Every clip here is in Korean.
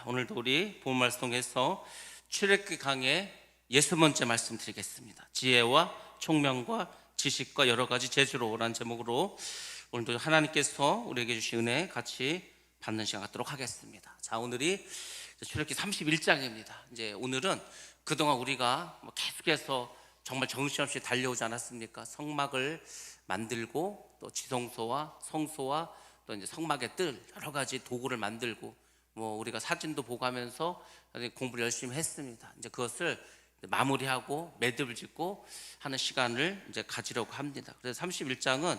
오늘도 우리 본 말씀 통해서 출애굽기 강의 60번째 말씀 드리겠습니다. 지혜와 총명과 지식과 여러 가지 재주로라는 제목으로 오늘도 하나님께서 우리에게 주신 은혜 같이 받는 시간 갖도록 하겠습니다. 자, 오늘이 출애굽기 31장입니다. 이제 오늘은 그동안 우리가 계속해서 정말 정신없이 달려오지 않았습니까? 성막을 만들고 또 지성소와 성소와 또 이제 성막의 뜰 여러 가지 도구를 만들고 우리가 사진도 보고 하면서 공부를 열심히 했습니다. 이제 그것을 마무리하고 매듭을 짓고 하는 시간을 이제 가지려고 합니다. 그래서 31장은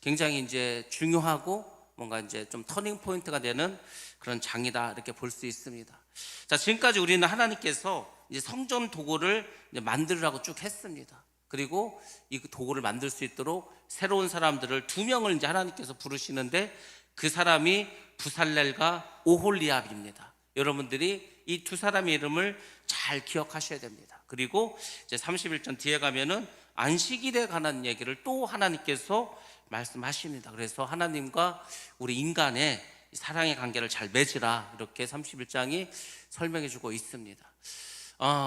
굉장히 이제 중요하고 뭔가 이제 좀 터닝 포인트가 되는 그런 장이다 이렇게 볼 수 있습니다. 자, 지금까지 우리는 하나님께서 이제 성전 도구를 이제 만들으라고 쭉 했습니다. 그리고 이 도구를 만들 수 있도록 새로운 사람들을 2명을 이제 하나님께서 부르시는데 그 사람이 부살렐과 오홀리압입니다. 여러분들이 이 두 사람의 이름을 잘 기억하셔야 됩니다. 그리고 이제 31장 뒤에 가면은 안식일에 관한 얘기를 또 하나님께서 말씀하십니다. 그래서 하나님과 우리 인간의 사랑의 관계를 잘 맺으라 이렇게 31장이 설명해 주고 있습니다.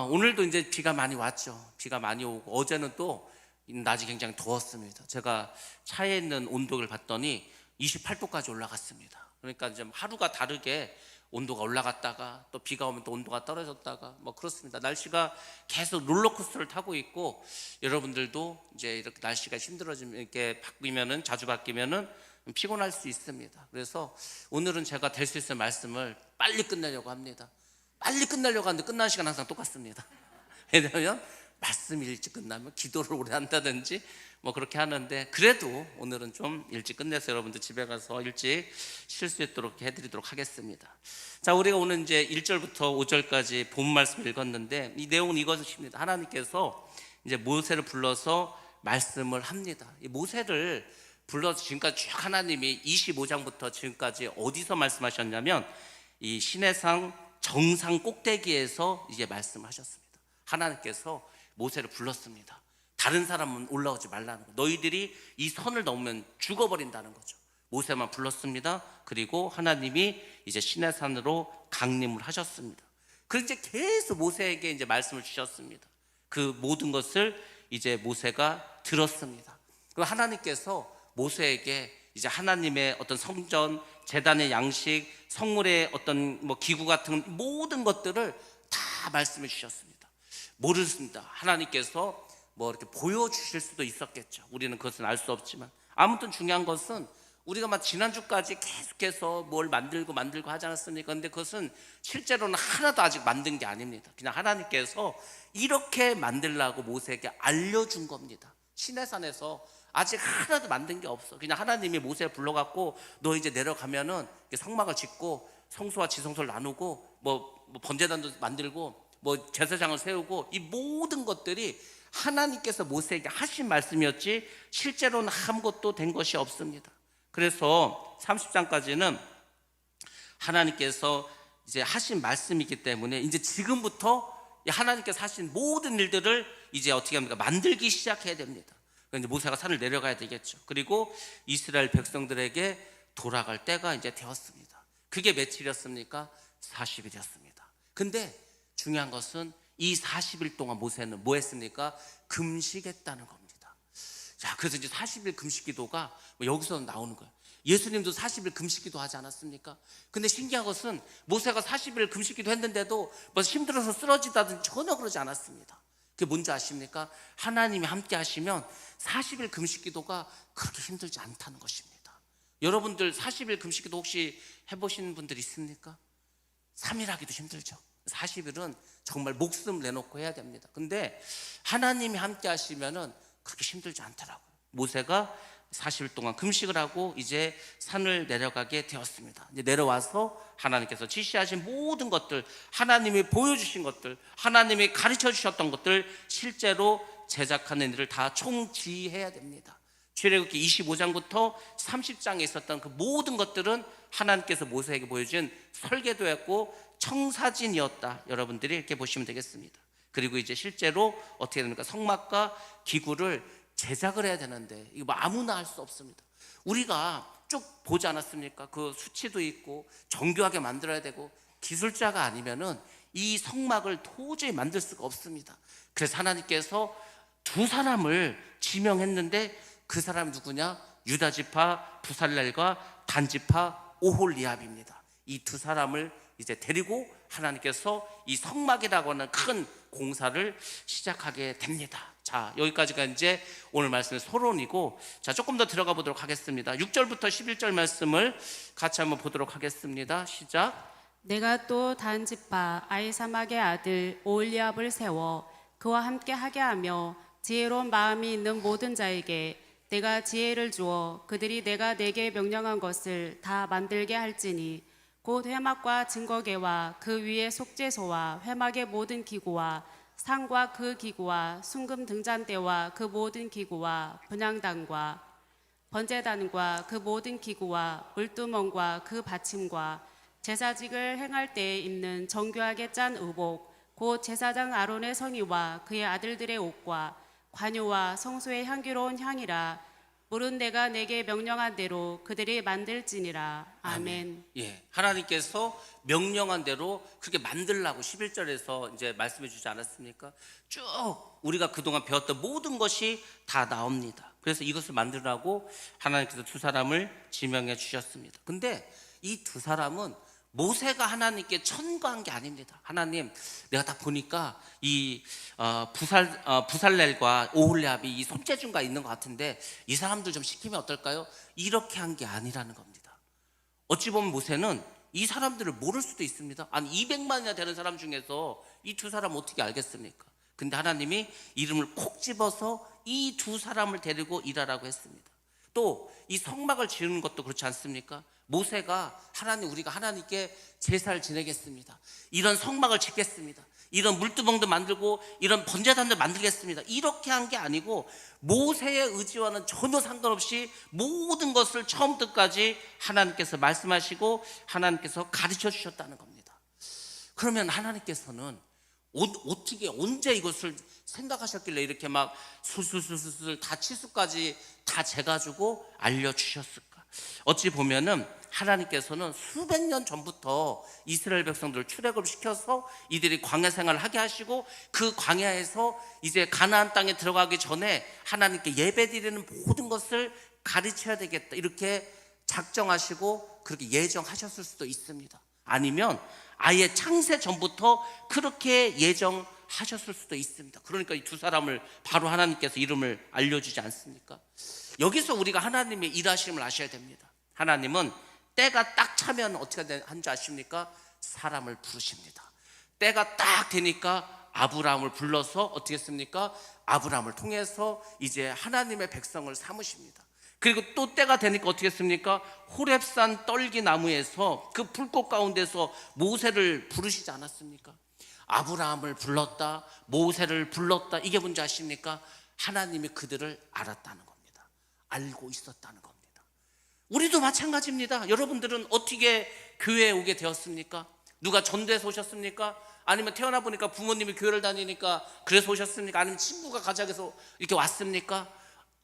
오늘도 이제 비가 많이 왔죠. 비가 많이 오고 어제는 또 낮이 굉장히 더웠습니다. 제가 차에 있는 온도를 봤더니 28도까지 올라갔습니다. 그러니까 이제 하루가 다르게 온도가 올라갔다가 또 비가 오면 또 온도가 떨어졌다가 그렇습니다. 날씨가 계속 롤러코스터를 타고 있고 여러분들도 이제 이렇게 날씨가 힘들어지면 이렇게 바뀌면은 자주 바뀌면은 피곤할 수 있습니다. 그래서 오늘은 제가 될 수 있을 말씀을 빨리 끝내려고 합니다. 빨리 끝내려고 하는데 끝나는 시간 항상 똑같습니다. 왜냐하면 말씀이 일찍 끝나면 기도를 오래 한다든지 그렇게 하는데 그래도 오늘은 좀 일찍 끝내서 여러분들 집에 가서 일찍 쉴 수 있도록 해드리도록 하겠습니다. 자, 우리가 오늘 이제 1절부터 5절까지 본 말씀을 읽었는데 이 내용은 이것입니다. 하나님께서 이제 모세를 불러서 말씀을 합니다. 이 모세를 불러서 지금까지 쭉 하나님이 25장부터 지금까지 어디서 말씀하셨냐면 이 시내산 정상 꼭대기에서 이제 말씀하셨습니다. 하나님께서 모세를 불렀습니다. 다른 사람은 올라오지 말라는 거. 너희들이 이 선을 넘으면 죽어버린다는 거죠. 모세만 불렀습니다. 그리고 하나님이 이제 시내산으로 강림을 하셨습니다. 그래서 이제 계속 모세에게 이제 말씀을 주셨습니다. 그 모든 것을 이제 모세가 들었습니다. 그리고 하나님께서 모세에게 이제 하나님의 어떤 성전, 제단의 양식, 성물의 어떤 기구 같은 모든 것들을 다 말씀해 주셨습니다. 모르겠습니다. 하나님께서 이렇게 보여주실 수도 있었겠죠. 우리는 그것은 알 수 없지만 아무튼 중요한 것은 우리가 지난주까지 계속해서 뭘 만들고 하지 않았습니까? 근데 그것은 실제로는 하나도 아직 만든 게 아닙니다. 그냥 하나님께서 이렇게 만들라고 모세에게 알려준 겁니다. 시내산에서 아직 하나도 만든 게 없어. 그냥 하나님이 모세를 불러갖고 너 이제 내려가면은 성막을 짓고 성소와 지성소를 나누고 번제단도 만들고 제사장을 세우고 이 모든 것들이 하나님께서 모세에게 하신 말씀이었지 실제로는 아무것도 된 것이 없습니다. 그래서 30장까지는 하나님께서 이제 하신 말씀이기 때문에 이제 지금부터 하나님께서 하신 모든 일들을 이제 어떻게 합니까? 만들기 시작해야 됩니다. 그러니까 이제 모세가 산을 내려가야 되겠죠. 그리고 이스라엘 백성들에게 돌아갈 때가 이제 되었습니다. 그게 며칠이었습니까? 40일이었습니다. 근데 중요한 것은 이 40일 동안 모세는 뭐 했습니까? 금식했다는 겁니다. 자, 그래서 이제 40일 금식 기도가 여기서 나오는 거예요. 예수님도 40일 금식 기도 하지 않았습니까? 근데 신기한 것은 모세가 40일 금식 기도 했는데도 힘들어서 쓰러지다든지 전혀 그러지 않았습니다. 그게 뭔지 아십니까? 하나님이 함께 하시면 40일 금식 기도가 그렇게 힘들지 않다는 것입니다. 여러분들 40일 금식 기도 혹시 해보신 분들 있습니까? 3일 하기도 힘들죠. 40일은 정말 목숨 내놓고 해야 됩니다. 근데 하나님이 함께 하시면은 그렇게 힘들지 않더라고요. 모세가 40일 동안 금식을 하고 이제 산을 내려가게 되었습니다. 이제 내려와서 하나님께서 지시하신 모든 것들, 하나님이 보여주신 것들, 하나님이 가르쳐 주셨던 것들 실제로 제작하는 일을 다 총지휘해야 됩니다. 출애굽기 25장부터 30장에 있었던 그 모든 것들은 하나님께서 모세에게 보여준 설계도였고 청사진이었다. 여러분들이 이렇게 보시면 되겠습니다. 그리고 이제 실제로 어떻게 됩니까? 성막과 기구를 제작을 해야 되는데 이거 아무나 할 수 없습니다. 우리가 쭉 보지 않았습니까? 그 수치도 있고 정교하게 만들어야 되고 기술자가 아니면은 이 성막을 도저히 만들 수가 없습니다. 그래서 하나님께서 두 사람을 지명했는데 그 사람이 누구냐? 유다 지파 부살렐과 단 지파 오홀리압입니다. 이 두 사람을 이제 데리고 하나님께서 이 성막이라고 하는 큰 공사를 시작하게 됩니다. 자, 여기까지가 이제 오늘 말씀의 서론이고, 자, 조금 더 들어가 보도록 하겠습니다. 6절부터 11절 말씀을 같이 한번 보도록 하겠습니다. 시작. 내가 또 단 지파 아히사막의 아들 오홀리압을 세워 그와 함께 하게 하며 지혜로운 마음이 있는 모든 자에게 내가 지혜를 주어 그들이 내가 내게 명령한 것을 다 만들게 할지니 곧 회막과 증거계와 그 위에 속죄소와 회막의 모든 기구와 상과 그 기구와 순금 등잔대와 그 모든 기구와 분향단과 번제단과 그 모든 기구와 물두멍과 그 받침과 제사직을 행할 때에 입는 정교하게 짠 의복 곧 제사장 아론의 성의와 그의 아들들의 옷과 관유와 성소의 향기로운 향이라 물은 내가 내게 명령한 대로 그들이 만들지니라. 아멘. 예, 하나님께서 명령한 대로 그렇게 만들라고 11절에서 이제 말씀해 주지 않았습니까? 쭉 우리가 그동안 배웠던 모든 것이 다 나옵니다. 그래서 이것을 만들라고 하나님께서 두 사람을 지명해 주셨습니다. 근데 이 두 사람은 모세가 하나님께 천거한 게 아닙니다. 하나님, 내가 다 보니까 이 부살렐과 오홀리압이 이 손재주가 있는 것 같은데 이 사람들 좀 시키면 어떨까요? 이렇게 한 게 아니라는 겁니다. 어찌 보면 모세는 이 사람들을 모를 수도 있습니다. 아니 200만이나 되는 사람 중에서 이 두 사람 어떻게 알겠습니까? 근데 하나님이 이름을 콕 집어서 이 두 사람을 데리고 일하라고 했습니다. 또 이 성막을 지으는 것도 그렇지 않습니까? 모세가 하나님, 우리가 하나님께 제사를 지내겠습니다, 이런 성막을 짓겠습니다, 이런 물두멍도 만들고 이런 번제단도 만들겠습니다, 이렇게 한 게 아니고 모세의 의지와는 전혀 상관없이 모든 것을 처음부터까지 하나님께서 말씀하시고 하나님께서 가르쳐 주셨다는 겁니다. 그러면 하나님께서는 어떻게 언제 이것을 생각하셨길래 이렇게 막 술술술술 다 치수까지 다 재가지고 알려주셨을까? 어찌 보면은 하나님께서는 수백 년 전부터 이스라엘 백성들을 출애굽을 시켜서 이들이 광야 생활을 하게 하시고 그 광야에서 이제 가나안 땅에 들어가기 전에 하나님께 예배드리는 모든 것을 가르쳐야 되겠다, 이렇게 작정하시고 그렇게 예정하셨을 수도 있습니다. 아니면 아예 창세 전부터 그렇게 예정하셨을 수도 있습니다. 그러니까 이 두 사람을 바로 하나님께서 이름을 알려주지 않습니까? 여기서 우리가 하나님의 일하심을 아셔야 됩니다. 하나님은 때가 딱 차면 어떻게 한 줄 아십니까? 사람을 부르십니다. 때가 딱 되니까 아브라함을 불러서 어떻게 했습니까? 아브라함을 통해서 이제 하나님의 백성을 삼으십니다. 그리고 또 때가 되니까 어떻게 했습니까? 호렙산 떨기나무에서 그 불꽃 가운데서 모세를 부르시지 않았습니까? 아브라함을 불렀다, 모세를 불렀다. 이게 뭔지 아십니까? 하나님이 그들을 알았다는 겁니다. 알고 있었다는 겁니다. 우리도 마찬가지입니다. 여러분들은 어떻게 교회에 오게 되었습니까? 누가 전도해서 오셨습니까? 아니면 태어나 보니까 부모님이 교회를 다니니까 그래서 오셨습니까? 아니면 친구가 가자해서 이렇게 왔습니까?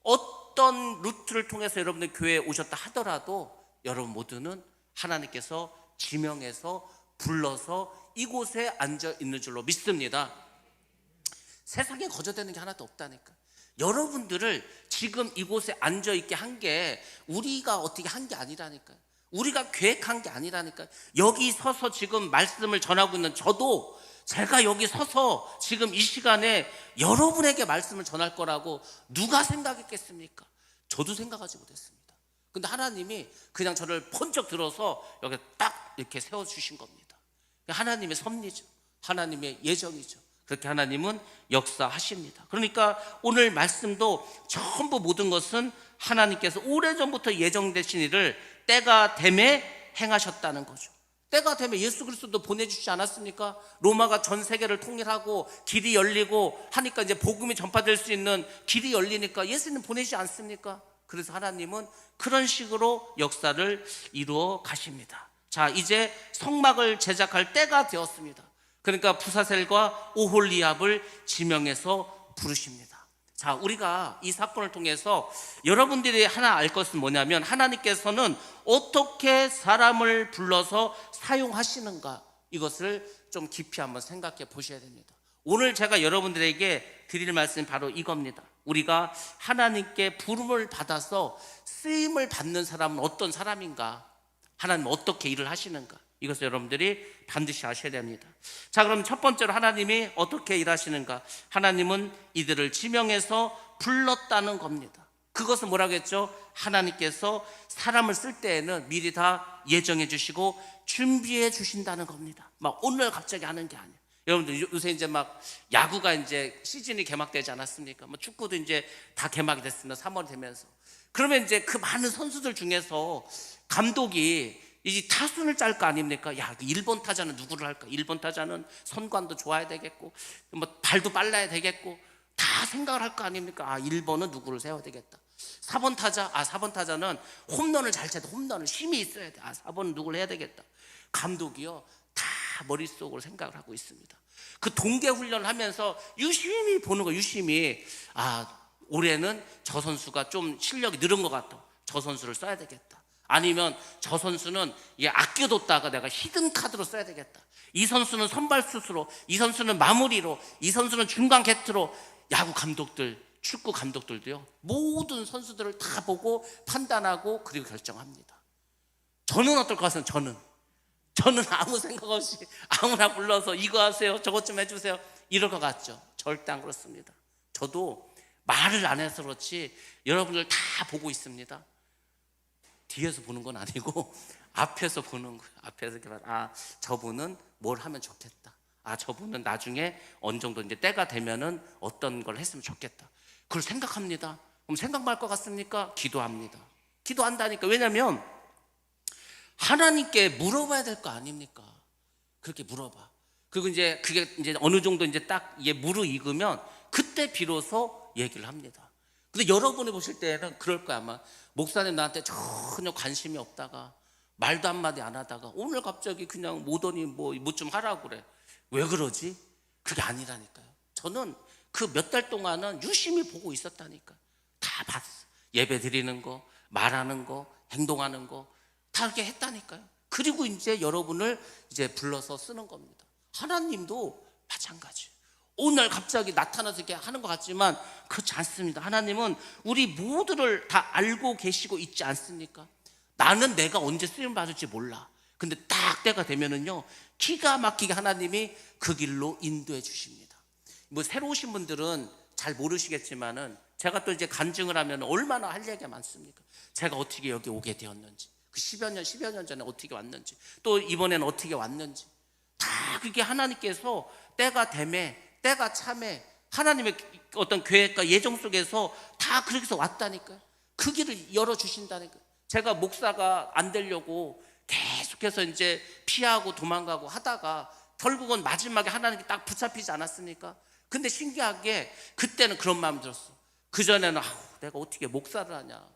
어떤 루트를 통해서 여러분들 교회에 오셨다 하더라도 여러분 모두는 하나님께서 지명해서 불러서 이곳에 앉아 있는 줄로 믿습니다. 세상에 거저되는 게 하나도 없다니까. 여러분들을 지금 이곳에 앉아 있게 한 게 우리가 어떻게 한 게 아니라니까요. 우리가 계획한 게 아니라니까요. 여기 서서 지금 말씀을 전하고 있는 저도 제가 여기 서서 지금 이 시간에 여러분에게 말씀을 전할 거라고 누가 생각했겠습니까? 저도 생각하지 못했습니다. 근데 하나님이 그냥 저를 번쩍 들어서 여기 딱 이렇게 세워주신 겁니다. 하나님의 섭리죠. 하나님의 예정이죠. 그렇게 하나님은 역사하십니다. 그러니까 오늘 말씀도 전부 모든 것은 하나님께서 오래전부터 예정되신 일을 때가 됨에 행하셨다는 거죠. 때가 되면 예수 그리스도도 보내주시지 않았습니까? 로마가 전 세계를 통일하고 길이 열리고 하니까 이제 복음이 전파될 수 있는 길이 열리니까 예수님 보내지 않습니까? 그래서 하나님은 그런 식으로 역사를 이루어 가십니다. 자, 이제 성막을 제작할 때가 되었습니다. 그러니까 부사셀과 오홀리압을 지명해서 부르십니다. 자, 우리가 이 사건을 통해서 여러분들이 하나 알 것은 뭐냐면 하나님께서는 어떻게 사람을 불러서 사용하시는가, 이것을 좀 깊이 한번 생각해 보셔야 됩니다. 오늘 제가 여러분들에게 드릴 말씀이 바로 이겁니다. 우리가 하나님께 부름을 받아서 쓰임을 받는 사람은 어떤 사람인가, 하나님 어떻게 일을 하시는가, 이것을 여러분들이 반드시 아셔야 됩니다. 자, 그럼 첫 번째로 하나님이 어떻게 일하시는가? 하나님은 이들을 지명해서 불렀다는 겁니다. 그것은 뭐라고 했죠? 하나님께서 사람을 쓸 때에는 미리 다 예정해 주시고 준비해 주신다는 겁니다. 막 오늘 갑자기 하는 게 아니에요. 여러분들 요새 이제 막 야구가 이제 시즌이 개막되지 않았습니까? 뭐 축구도 이제 다 개막이 됐습니다. 3월 되면서. 그러면 이제 그 많은 선수들 중에서 감독이 이 타순을 짤 거 아닙니까? 야, 1번 타자는 누구를 할까? 1번 타자는 선관도 좋아야 되겠고, 뭐 발도 빨라야 되겠고, 다 생각을 할 거 아닙니까? 아, 1번은 누구를 세워야 되겠다. 4번 타자, 4번 타자는 홈런을 잘 쳐야 돼. 홈런을 힘이 있어야 돼. 4번은 누구를 해야 되겠다. 감독이요, 다 머릿속으로 생각을 하고 있습니다. 그 동계 훈련을 하면서 유심히 보는 거, 유심히. 올해는 저 선수가 좀 실력이 늘은 것 같다. 저 선수를 써야 되겠다. 아니면 저 선수는 아껴뒀다가 내가 히든 카드로 써야 되겠다. 이 선수는 선발 수수로, 이 선수는 마무리로, 이 선수는 중간 게트로. 야구 감독들, 축구 감독들도요, 모든 선수들을 다 보고 판단하고 그리고 결정합니다. 저는 어떨 것 같아요? 저는 아무 생각 없이 아무나 불러서 이거 하세요, 저것 좀 해주세요, 이럴 것 같죠? 절대 안 그렇습니다. 저도 말을 안 해서 그렇지 여러분들 다 보고 있습니다. 뒤에서 보는 건 아니고 앞에서 보는 거예요. 앞에서 이렇게 저분은 뭘 하면 좋겠다. 저분은 나중에 어느 정도 이제 때가 되면은 어떤 걸 했으면 좋겠다. 그걸 생각합니다. 그럼 생각만 할 것 같습니까? 기도합니다. 기도한다니까. 왜냐면 하나님께 물어봐야 될 거 아닙니까? 그렇게 물어봐. 그리고 이제 그게 이제 어느 정도 이제 딱 무르익으면 그때 비로소 얘기를 합니다. 근데 여러분이 보실 때는 그럴 거야. 아마 목사님 나한테 전혀 관심이 없다가 말도 한마디 안 하다가 오늘 갑자기 그냥 못 오니 뭐 좀 하라고 그래. 왜 그러지? 그게 아니라니까요. 저는 그 몇 달 동안은 유심히 보고 있었다니까. 다 봤어. 예배 드리는 거, 말하는 거, 행동하는 거 다 이렇게 했다니까요. 그리고 이제 여러분을 이제 불러서 쓰는 겁니다. 하나님도 마찬가지예요. 오늘 갑자기 나타나서 이렇게 하는 것 같지만 그렇지 않습니다. 하나님은 우리 모두를 다 알고 계시고 있지 않습니까? 나는 내가 언제 쓰임 받을지 몰라. 근데 딱 때가 되면은요, 기가 막히게 하나님이 그 길로 인도해 주십니다. 뭐 새로 오신 분들은 잘 모르시겠지만은 제가 또 이제 간증을 하면 얼마나 할 얘기가 많습니까? 제가 어떻게 여기 오게 되었는지, 그 10여 년 전에 어떻게 왔는지, 또 이번에는 어떻게 왔는지, 다 그게 하나님께서 때가 됨에, 때가 참에 하나님의 어떤 계획과 예정 속에서 다 그렇게 해서 왔다니까요. 그 길을 열어주신다니까요. 제가 목사가 안 되려고 계속해서 이제 피하고 도망가고 하다가 결국은 마지막에 하나님께 딱 붙잡히지 않았습니까? 근데 신기하게 그때는 그런 마음이 들었어. 그전에는 내가 어떻게 목사를 하냐,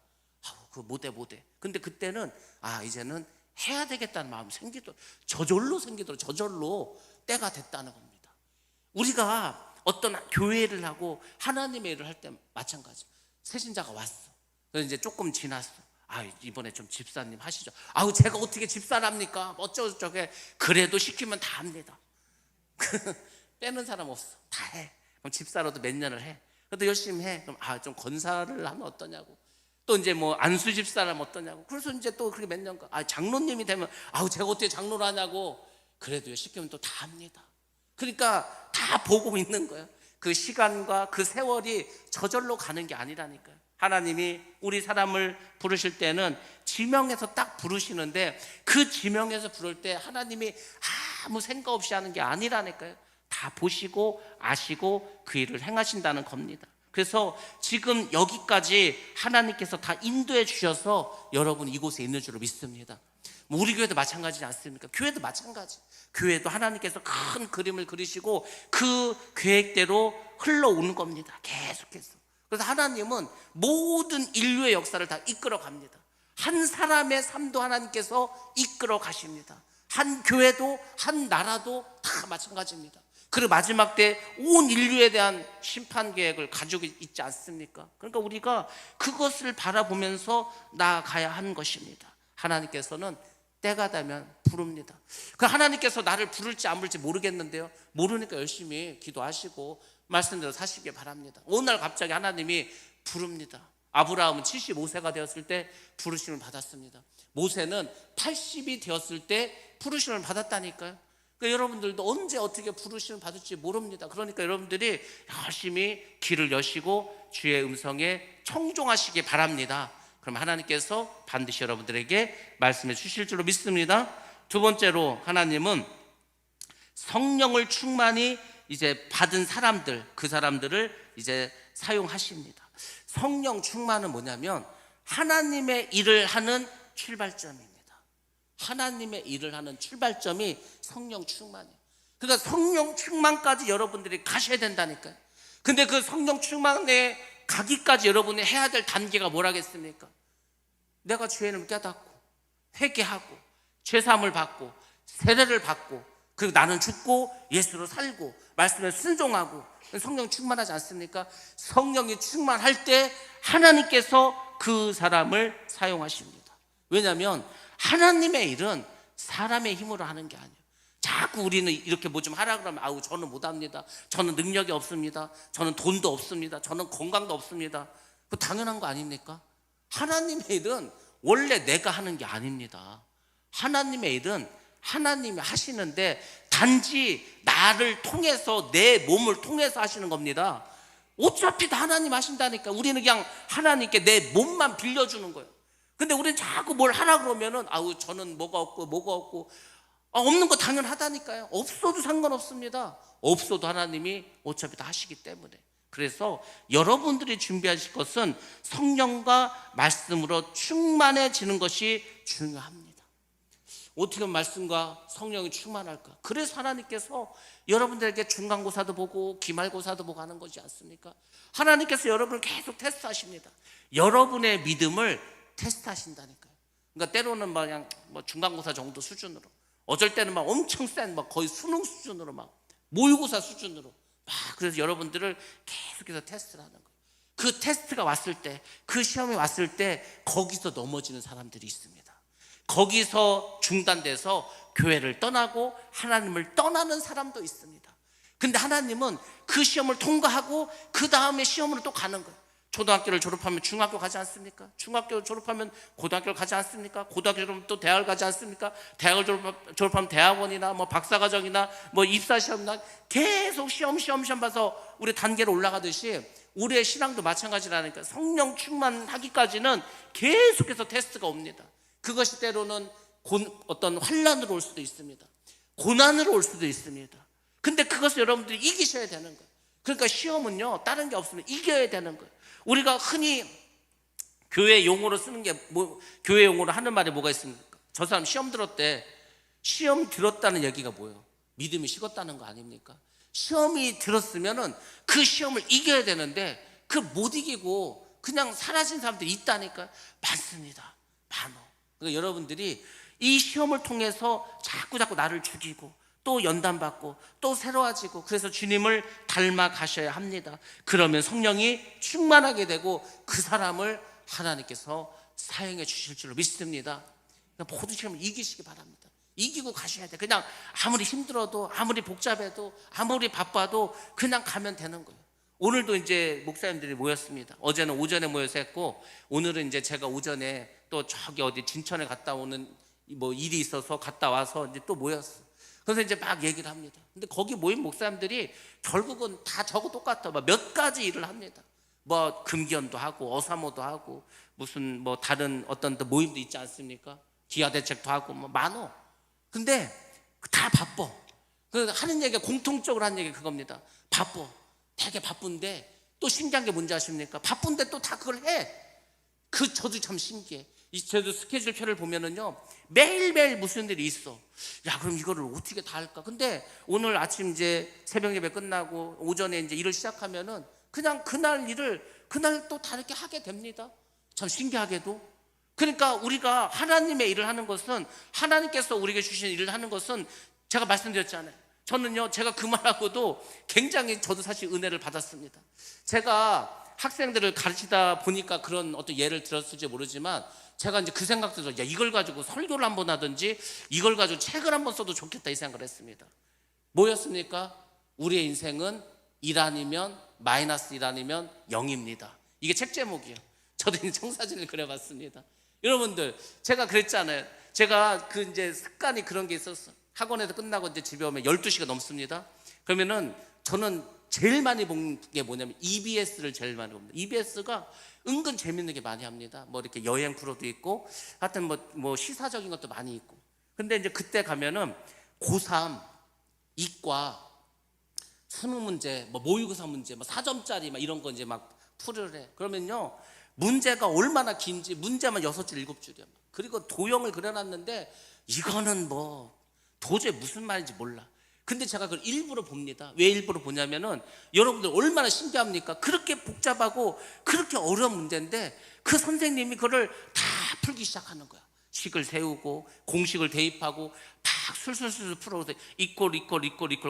그거 못해. 근데 그때는 이제는 해야 되겠다는 마음이 저절로 때가 됐다는 겁니다. 우리가 어떤 교회를 하고 하나님의 일을 할 때 마찬가지. 새신자가 왔어. 그래서 이제 조금 지났어. 이번에 좀 집사님 하시죠. 제가 어떻게 집사랍니까? 어쩌고저쩌고. 그래도 시키면 다 합니다. 빼는 사람 없어. 다 해. 그럼 집사로도 몇 년을 해. 그래도 열심히 해. 그럼 좀 건사를 하면 어떠냐고. 또 이제 뭐 안수 집사라면 어떠냐고. 그래서 이제 또 그렇게 몇 년간 장로님이 되면 제가 어떻게 장로를 하냐고. 그래도요, 시키면 또 다 합니다. 그러니까 다 보고 있는 거예요. 그 시간과 그 세월이 저절로 가는 게 아니라니까요. 하나님이 우리 사람을 부르실 때는 지명해서 딱 부르시는데 그 지명해서 부를 때 하나님이 아무 생각 없이 하는 게 아니라니까요. 다 보시고 아시고 그 일을 행하신다는 겁니다. 그래서 지금 여기까지 하나님께서 다 인도해 주셔서 여러분 이곳에 있는 줄로 믿습니다. 우리 교회도 마찬가지지 않습니까? 교회도 마찬가지. 교회도 하나님께서 큰 그림을 그리시고 그 계획대로 흘러오는 겁니다. 계속해서. 그래서 하나님은 모든 인류의 역사를 다 이끌어 갑니다. 한 사람의 삶도 하나님께서 이끌어 가십니다. 한 교회도 한 나라도 다 마찬가지입니다. 그리고 마지막 때 온 인류에 대한 심판 계획을 가지고 있지 않습니까? 그러니까 우리가 그것을 바라보면서 나아가야 하는 것입니다. 하나님께서는 때가 되면 부릅니다. 그 하나님께서 나를 부를지 안 부를지 모르겠는데요, 모르니까 열심히 기도하시고 말씀대로 사시길 바랍니다. 어느 날 갑자기 하나님이 부릅니다. 아브라함은 75세가 되었을 때 부르심을 받았습니다. 모세는 80이 되었을 때 부르심을 받았다니까요. 그러니까 여러분들도 언제 어떻게 부르심을 받을지 모릅니다. 그러니까 여러분들이 열심히 귀를 여시고 주의 음성에 청종하시기 바랍니다. 그럼 하나님께서 반드시 여러분들에게 말씀해 주실 줄로 믿습니다. 두 번째로 하나님은 성령을 충만히 이제 받은 사람들, 그 사람들을 이제 사용하십니다. 성령 충만은 뭐냐면 하나님의 일을 하는 출발점입니다. 하나님의 일을 하는 출발점이 성령 충만이에요. 그러니까 성령 충만까지 여러분들이 가셔야 된다니까요. 근데 그 성령 충만에 가기까지 여러분이 해야 될 단계가 뭐라겠습니까? 내가 죄의 이름을 깨닫고 회개하고 죄사함을 받고 세례를 받고 그리고 나는 죽고 예수로 살고 말씀에 순종하고 성령 충만하지 않습니까? 성령이 충만할 때 하나님께서 그 사람을 사용하십니다. 왜냐하면 하나님의 일은 사람의 힘으로 하는 게 아니에요. 자꾸 우리는 이렇게 뭐 좀 하라 그러면 아우 저는 못합니다, 저는 능력이 없습니다, 저는 돈도 없습니다, 저는 건강도 없습니다. 그 당연한 거 아닙니까? 하나님의 일은 원래 내가 하는 게 아닙니다. 하나님의 일은 하나님이 하시는데 단지 나를 통해서 내 몸을 통해서 하시는 겁니다. 어차피 다 하나님 하신다니까. 우리는 그냥 하나님께 내 몸만 빌려주는 거예요. 근데 우리는 자꾸 뭘 하라 그러면은 아우 저는 뭐가 없고 없는 거 당연하다니까요. 없어도 상관없습니다. 없어도 하나님이 어차피 다 하시기 때문에. 그래서 여러분들이 준비하실 것은 성령과 말씀으로 충만해지는 것이 중요합니다. 어떻게 하면 말씀과 성령이 충만할까? 그래서 하나님께서 여러분들에게 중간고사도 보고 기말고사도 보고 하는 거지 않습니까? 하나님께서 여러분을 계속 테스트하십니다. 여러분의 믿음을 테스트하신다니까요. 그러니까 때로는 그냥 중간고사 정도 수준으로, 어쩔 때는 막 엄청 센 거의 수능 수준으로 막 모의고사 수준으로 그래서 여러분들을 계속해서 테스트를 하는 거예요. 그 테스트가 왔을 때, 그 시험이 왔을 때 거기서 넘어지는 사람들이 있습니다. 거기서 중단돼서 교회를 떠나고 하나님을 떠나는 사람도 있습니다. 근데 하나님은 그 시험을 통과하고 그 다음에 시험으로 또 가는 거예요. 초등학교를 졸업하면 중학교 가지 않습니까? 중학교 졸업하면 고등학교를 가지 않습니까? 고등학교 졸업하면 또 대학을 가지 않습니까? 대학을 졸업하면 대학원이나 입사과정이나 입사시험이나 계속 시험 봐서 우리 단계로 올라가듯이 우리의 신앙도 마찬가지라니까. 성령 충만하기까지는 계속해서 테스트가 옵니다. 그것이 때로는 어떤 환난으로 올 수도 있습니다. 고난으로 올 수도 있습니다. 근데 그것을 여러분들이 이기셔야 되는 거예요. 그러니까 시험은요, 다른 게 없으면 이겨야 되는 거예요. 우리가 흔히 교회 용어로 쓰는 게 교회 용어로 하는 말이 뭐가 있습니까? 저 사람 시험 들었대. 시험 들었다는 얘기가 뭐예요? 믿음이 식었다는 거 아닙니까? 시험이 들었으면은 그 시험을 이겨야 되는데 그 못 이기고 그냥 사라진 사람들이 있다니까. 많습니다. 많어. 그러니까 여러분들이 이 시험을 통해서 자꾸 나를 죽이고 또 연단받고 또 새로워지고, 그래서 주님을 닮아 가셔야 합니다. 그러면 성령이 충만하게 되고 그 사람을 하나님께서 사용해 주실 줄로 믿습니다. 그러니까 모든 시험을 이기시기 바랍니다. 이기고 가셔야 돼. 그냥 아무리 힘들어도, 아무리 복잡해도, 아무리 바빠도 그냥 가면 되는 거예요. 오늘도 이제 목사님들이 모였습니다. 어제는 오전에 모여서 했고, 오늘은 이제 제가 오전에 또 저기 어디 진천에 갔다 오는 일이 있어서 갔다 와서 이제 또 모였어요. 그래서 이제 막 얘기를 합니다. 근데 거기 모인 목사님들이 결국은 다 저거 똑같아. 몇 가지 일을 합니다. 금기원도 하고 어사모도 하고 무슨 다른 어떤 또 모임도 있지 않습니까? 기아대책도 하고 많어. 근데 다 바빠. 그 하는 얘기가 공통적으로 하는 얘기가 그겁니다. 바빠. 되게 바쁜데 또 신기한 게 뭔지 아십니까? 바쁜데 또 다 그걸 해. 저도 참 신기해. 저도 스케줄표를 보면은요, 매일매일 무슨 일이 있어. 야, 그럼 이거를 어떻게 다 할까? 근데 오늘 아침 이제 새벽 예배 끝나고 오전에 이제 일을 시작하면은 그냥 그날 일을 그날 또 다르게 하게 됩니다. 참 신기하게도. 그러니까 우리가 하나님의 일을 하는 것은, 하나님께서 우리에게 주신 일을 하는 것은, 제가 말씀드렸잖아요. 저는요, 제가 그 말하고도 굉장히 저도 사실 은혜를 받았습니다. 제가 학생들을 가르치다 보니까 그런 어떤 예를 들었을지 모르지만, 제가 이제 그 생각도 들어요. 야, 이걸 가지고 설교를 한번 하든지 이걸 가지고 책을 한번 써도 좋겠다 이 생각을 했습니다. 뭐였습니까? 우리의 인생은 1 아니면 마이너스 1 아니면 0입니다. 이게 책 제목이에요. 저도 이제 청사진을 그려봤습니다. 여러분들, 제가 그랬잖아요. 제가 그 이제 습관이 그런 게 있었어. 학원에서 끝나고 이제 집에 오면 12시가 넘습니다. 그러면은 저는 제일 많이 본 게 뭐냐면 EBS를 제일 많이 봅니다. EBS가 은근 재밌는 게 많이 합니다. 뭐 이렇게 여행 프로도 있고, 하여튼 뭐 시사적인 것도 많이 있고. 근데 이제 그때 가면은 고3 이과 수능 문제, 뭐 모의고사 문제, 뭐 4점짜리 막 이런 거 이제 막 풀으래. 그러면요, 문제가 얼마나 긴지 문제만 6줄, 7줄이야. 그리고 도형을 그려놨는데 이거는 뭐 도저히 무슨 말인지 몰라. 근데 제가 그걸 일부러 봅니다. 왜 일부러 보냐면은 여러분들 얼마나 신기합니까? 그렇게 복잡하고 그렇게 어려운 문제인데 그 선생님이 그걸 다 풀기 시작하는 거야. 식을 세우고 공식을 대입하고 막 술술술 풀어서 이꼴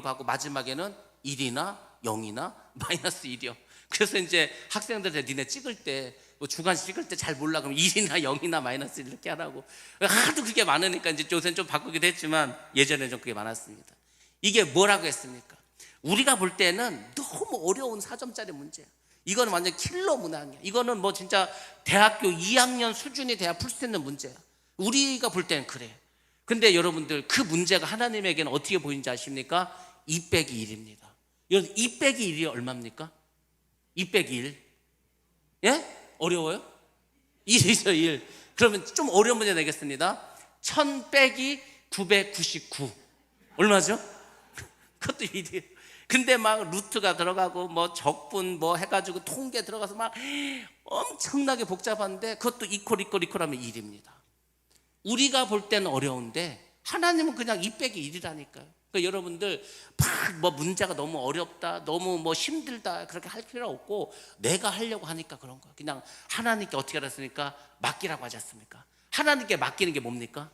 가고 마지막에는 1이나 0이나 마이너스 1이요. 그래서 이제 학생들한테 니네 찍을 때 뭐 주관식 찍을 때 잘 몰라 그럼 1이나 0이나 마이너스 1 이렇게 하라고. 하도 그게 많으니까 이제 요새는 좀 바꾸기도 했지만 예전에는 좀 그게 많았습니다. 이게 뭐라고 했습니까? 우리가 볼 때는 너무 어려운 4점짜리 문제야. 이거는 완전 킬러 문항이야. 이거는 뭐 진짜 대학교 2학년 수준이 돼야 풀 수 있는 문제야. 우리가 볼 때는 그래. 근데 여러분들 그 문제가 하나님에게는 어떻게 보이는지 아십니까? 2 빼기 1입니다. 여러분 2 빼기 1이 얼마입니까? 2 빼기 1. 예? 어려워요? 1이죠 1. 그러면 좀 어려운 문제 내겠습니다. 1000 빼기 999 얼마죠? 그것도 1이에요. 근데 막 루트가 들어가고 뭐 적분 뭐 해가지고 통계 들어가서 막 엄청나게 복잡한데 그것도 이퀄 하면 1입니다. 우리가 볼 때는 어려운데 하나님은 그냥 2 빼기 1이라니까요. 그러니까 여러분들 막 뭐 문제가 너무 어렵다, 너무 뭐 힘들다 그렇게 할 필요 없고 내가 하려고 하니까 그런 거예요. 그냥 하나님께 어떻게 알았습니까? 맡기라고 하지 않습니까? 하나님께 맡기는 게 뭡니까?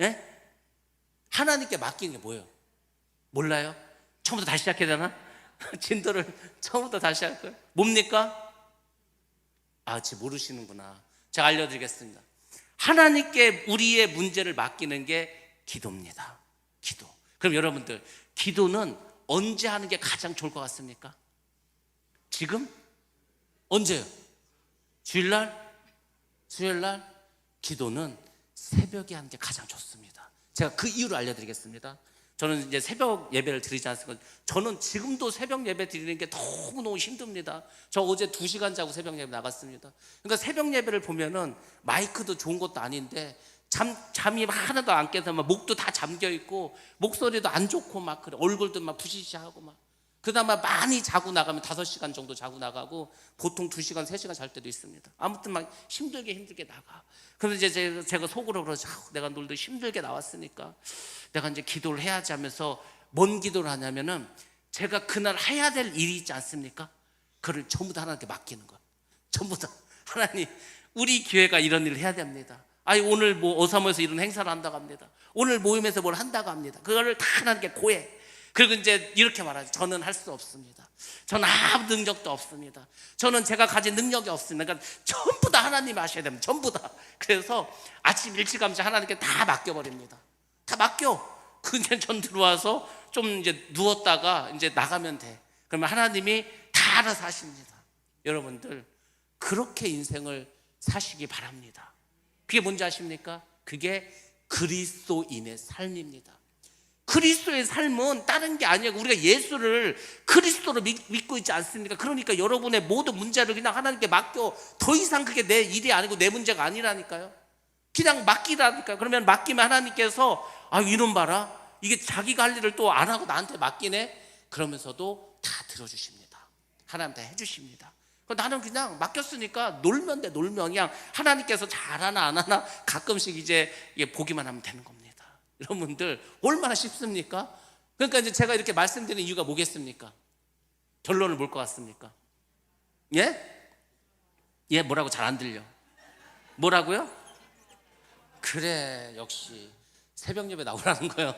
예? 하나님께 맡기는 게 뭐예요? 몰라요? 처음부터 다시 시작해야 되나? 진도를 처음부터 다시 할 거예요? 뭡니까? 아, 지금 모르시는구나. 제가 알려드리겠습니다. 하나님께 우리의 문제를 맡기는 게 기도입니다. 기도. 그럼 여러분들 기도는 언제 하는 게 가장 좋을 것 같습니까? 지금? 언제요? 주일날? 수요일날? 기도는 새벽에 하는 게 가장 좋습니다. 제가 그 이유를 알려드리겠습니다. 저는 이제 새벽 예배를 드리지 않습니까? 저는 지금도 새벽 예배 드리는 게 너무너무 힘듭니다. 저 어제 2시간 자고 새벽 예배 나갔습니다. 그러니까 새벽 예배를 보면은 마이크도 좋은 것도 아닌데 잠이 하나도 안 깨서 막 목도 다 잠겨 있고 목소리도 안 좋고 막 그래. 얼굴도 막 부시시하고 막. 그나마 많이 자고 나가면 5시간 정도 자고 나가고 보통 2시간, 3시간 잘 때도 있습니다. 아무튼 막 힘들게 나가. 그래서 이제 제가 속으로 그러죠. 내가 오늘도 힘들게 나왔으니까 내가 이제 기도를 해야지 하면서 뭔 기도를 하냐면은 제가 그날 해야 될 일이 있지 않습니까? 그걸 전부 다 하나님께 맡기는 거예요. 전부 다. 하나님, 우리 교회가 이런 일을 해야 됩니다. 아니 오늘 뭐 어사모에서 이런 행사를 한다고 합니다. 오늘 모임에서 뭘 한다고 합니다. 그거를 다 하나님께 고해. 그리고 이제 이렇게 말하죠. 저는 할 수 없습니다. 저는 아무 능력도 없습니다. 저는 제가 가진 능력이 없습니다. 그러니까 전부 다 하나님이 하셔야 됩니다. 전부 다. 그래서 아침 일찌감치 하나님께 다 맡겨버립니다. 다 맡겨. 그냥 전 들어와서 좀 이제 누웠다가 이제 나가면 돼. 그러면 하나님이 다 알아서 하십니다. 여러분들 그렇게 인생을 사시기 바랍니다. 그게 뭔지 아십니까? 그게 그리스도인의 삶입니다. 그리스도의 삶은 다른 게 아니고 우리가 예수를 그리스도로 믿고 있지 않습니까? 그러니까 여러분의 모든 문제를 그냥 하나님께 맡겨. 더 이상 그게 내 일이 아니고 내 문제가 아니라니까요. 그냥 맡기라니까요. 그러면 맡기면 하나님께서 아 이놈 봐라. 이게 자기가 할 일을 또 안 하고 나한테 맡기네. 그러면서도 다 들어주십니다. 하나님 다 해주십니다. 나는 그냥 맡겼으니까 놀면 돼. 놀면 그냥 하나님께서 잘하나 안 하나 가끔씩 이제 보기만 하면 되는 겁니다. 여러분들 얼마나 쉽습니까? 그러니까 이제 제가 이렇게 말씀드리는 이유가 뭐겠습니까? 결론을 뭘 것 같습니까? 예? 예, 뭐라고 잘 안 들려. 뭐라고요? 그래, 역시 새벽 예배 나오라는 거예요.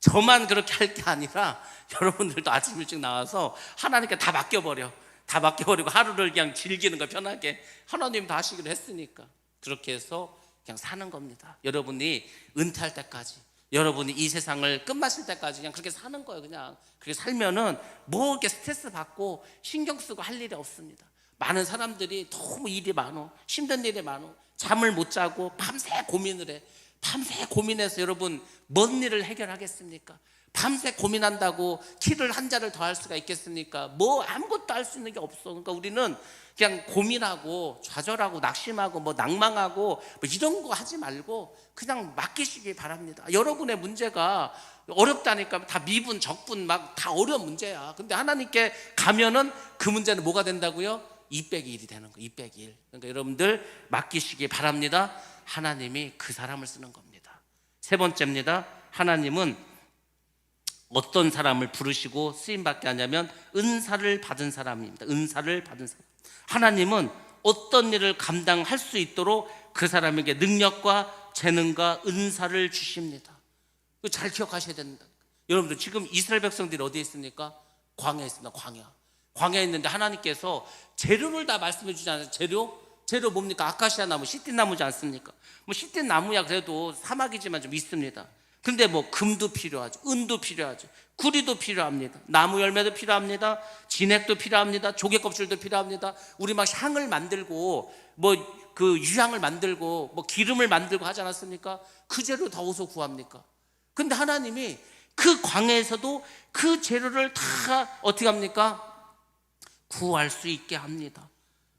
저만 그렇게 할 게 아니라 여러분들도 아침 일찍 나와서 하나님께 다 맡겨버려. 다 맡겨버리고 하루를 그냥 즐기는 거 편하게 하나님 다 하시기로 했으니까. 그렇게 해서 그냥 사는 겁니다. 여러분이 은퇴할 때까지, 여러분이 이 세상을 끝마칠 때까지 그냥 그렇게 사는 거예요. 그냥 그렇게 살면은 뭐 이렇게 스트레스 받고 신경 쓰고 할 일이 없습니다. 많은 사람들이 너무 일이 많어, 힘든 일이 많어, 잠을 못 자고 밤새 고민을 해. 밤새 고민해서 여러분 뭔 일을 해결하겠습니까? 밤새 고민한다고 키를 한 자를 더 할 수가 있겠습니까? 뭐 아무것도 할 수 있는 게 없어. 그러니까 우리는 그냥 고민하고 좌절하고 낙심하고 뭐 낭망하고 뭐 이런 거 하지 말고 그냥 맡기시기 바랍니다. 여러분의 문제가 어렵다니까 다 미분 적분 막 다 어려운 문제야. 근데 하나님께 가면은 그 문제는 뭐가 된다고요? 2 빼기 1이 되는 거예요. 2 빼기 1. 그러니까 여러분들 맡기시기 바랍니다. 하나님이 그 사람을 쓰는 겁니다. 세 번째입니다. 하나님은 어떤 사람을 부르시고 쓰임받게 하냐면 은사를 받은 사람입니다. 은사를 받은 사람. 하나님은 어떤 일을 감당할 수 있도록 그 사람에게 능력과 재능과 은사를 주십니다. 이거 잘 기억하셔야 됩니다. 여러분들 지금 이스라엘 백성들이 어디에 있습니까? 광야에 있습니다. 광야에 있는데 하나님께서 재료를 다 말씀해 주지 않아요? 재료 뭡니까? 아카시아 나무, 시띠 나무지 않습니까? 뭐 시띠 나무야 그래도 사막이지만 좀 있습니다. 근데 뭐 금도 필요하죠, 은도 필요하죠, 구리도 필요합니다, 나무 열매도 필요합니다, 진액도 필요합니다, 조개 껍질도 필요합니다. 우리 막 향을 만들고 뭐 그 유향을 만들고 뭐 기름을 만들고 하지 않았습니까? 그 재료 다 어디서 구합니까? 근데 하나님이 그 광야에서도 그 재료를 다 어떻게 합니까? 구할 수 있게 합니다.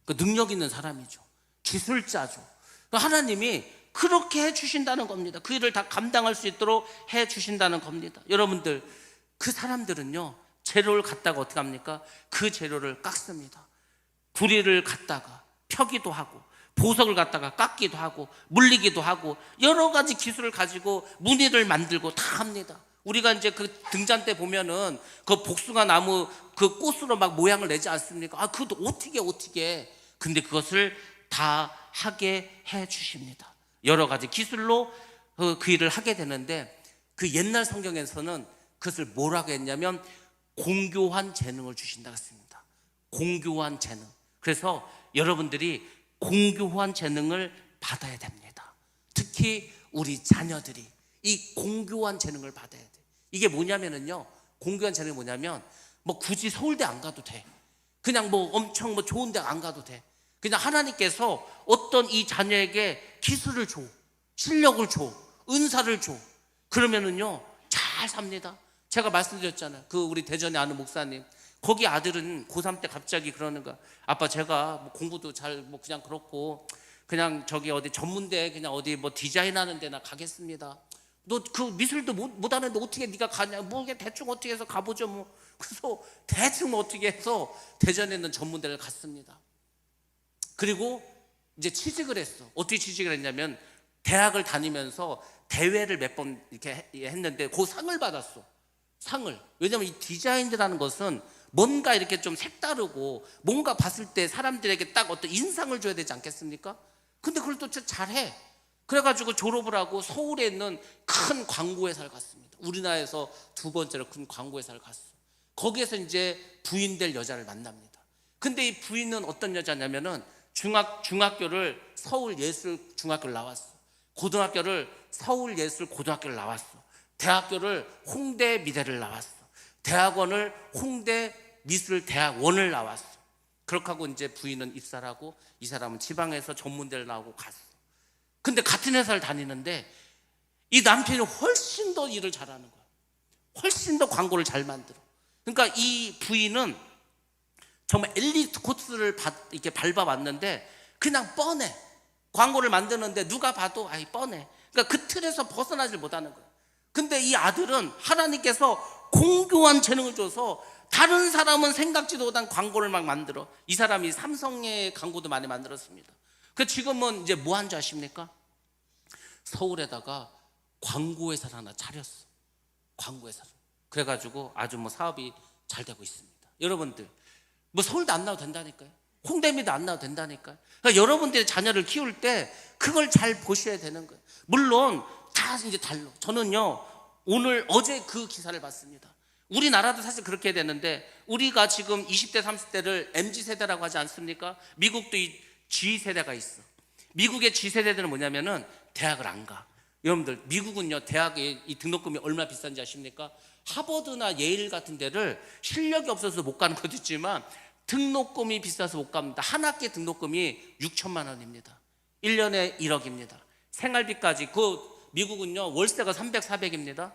그 능력 있는 사람이죠, 기술자죠. 하나님이 그렇게 해주신다는 겁니다. 그 일을 다 감당할 수 있도록 해주신다는 겁니다. 여러분들 그 사람들은요 재료를 갖다가 어떻게 합니까? 그 재료를 깎습니다. 구리를 갖다가 펴기도 하고 보석을 갖다가 깎기도 하고 물리기도 하고 여러 가지 기술을 가지고 무늬를 만들고 다 합니다. 우리가 이제 그 등잔 때 보면은 그 복숭아 나무 그 꽃으로 막 모양을 내지 않습니까? 아 그것도 어떻게 근데 그것을 다 하게 해 주십니다. 여러 가지 기술로 그 일을 하게 되는데 그 옛날 성경에서는 그것을 뭐라고 했냐면 공교한 재능을 주신다고 했습니다. 공교한 재능. 그래서 여러분들이 공교한 재능을 받아야 됩니다. 특히 우리 자녀들이 이 공교한 재능을 받아야 돼. 이게 뭐냐면은요, 공교한 재능이 뭐냐면 뭐 굳이 서울대 안 가도 돼. 그냥 뭐 엄청 뭐 좋은 데 안 가도 돼. 그냥 하나님께서 어떤 이 자녀에게 기술을 줘, 실력을 줘, 은사를 줘. 그러면은요 잘 삽니다. 제가 말씀드렸잖아요. 그 우리 대전에 아는 목사님, 거기 아들은 고3 때 갑자기 그러는 거야. 아빠 제가 뭐 공부도 잘 뭐 그냥 그렇고 그냥 저기 어디 전문대 그냥 어디 뭐 디자인하는 데나 가겠습니다. 너 그 미술도 못하는데 어떻게 네가 가냐? 뭐 그냥 대충 어떻게 해서 가보죠 뭐. 그래서 대충 뭐 어떻게 해서 대전에 있는 전문대를 갔습니다. 그리고 이제 취직을 했어. 어떻게 취직을 했냐면 대학을 다니면서 대회를 몇 번 이렇게 했는데 그 상을 받았어. 상을. 왜냐면 이 디자인이라는 것은 뭔가 이렇게 좀 색다르고 뭔가 봤을 때 사람들에게 딱 어떤 인상을 줘야 되지 않겠습니까? 근데 그걸 또 잘해. 그래가지고 졸업을 하고 서울에 있는 큰 광고회사를 갔습니다. 우리나라에서 2번째로 큰 광고회사를 갔어. 거기에서 이제 부인 될 여자를 만납니다. 근데 이 부인은 어떤 여자냐면은 중학교를 서울예술중학교를 나왔어. 고등학교를 서울예술고등학교를 나왔어. 대학교를 홍대미대를 나왔어. 대학원을 홍대미술대학원을 나왔어. 그렇게 하고 이제 부인은 입사를 하고 이 사람은 지방에서 전문대를 나오고 갔어. 근데 같은 회사를 다니는데 이 남편이 훨씬 더 일을 잘하는 거야. 훨씬 더 광고를 잘 만들어. 그러니까 이 부인은 정말 엘리트 코스를 이렇게 밟아왔는데 그냥 뻔해. 광고를 만드는데 누가 봐도 아이 뻔해. 그러니까 그 틀에서 벗어나질 못하는 거야. 근데 이 아들은 하나님께서 공교한 재능을 줘서 다른 사람은 생각지도 못한 광고를 막 만들어. 이 사람이 삼성의 광고도 많이 만들었습니다. 그 지금은 이제 뭐 한 줄 아십니까? 서울에다가 광고회사를 하나 차렸어. 광고회사를. 그래가지고 아주 뭐 사업이 잘 되고 있습니다. 여러분들 뭐 서울대 안 나와도 된다니까요. 홍대미도 안 나와도 된다니까요. 그러니까 여러분들의 자녀를 키울 때 그걸 잘 보셔야 되는 거예요. 물론 다 이제 달라. 저는요 어제 그 기사를 봤습니다. 우리나라도 사실 그렇게 해야 되는데 우리가 지금 20대 30대를 MZ세대라고 하지 않습니까? 미국도 이 G세대가 있어. 미국의 G세대들은 뭐냐면은 대학을 안 가. 여러분들 미국은요 대학의 이 등록금이 얼마 비싼지 아십니까? 하버드나 예일 같은 데를 실력이 없어서 못 가는 것도 있지만 등록금이 비싸서 못 갑니다. 한 학기 등록금이 6천만 원입니다. 1년에 1억입니다. 생활비까지. 그 미국은요 월세가 300, 400입니다.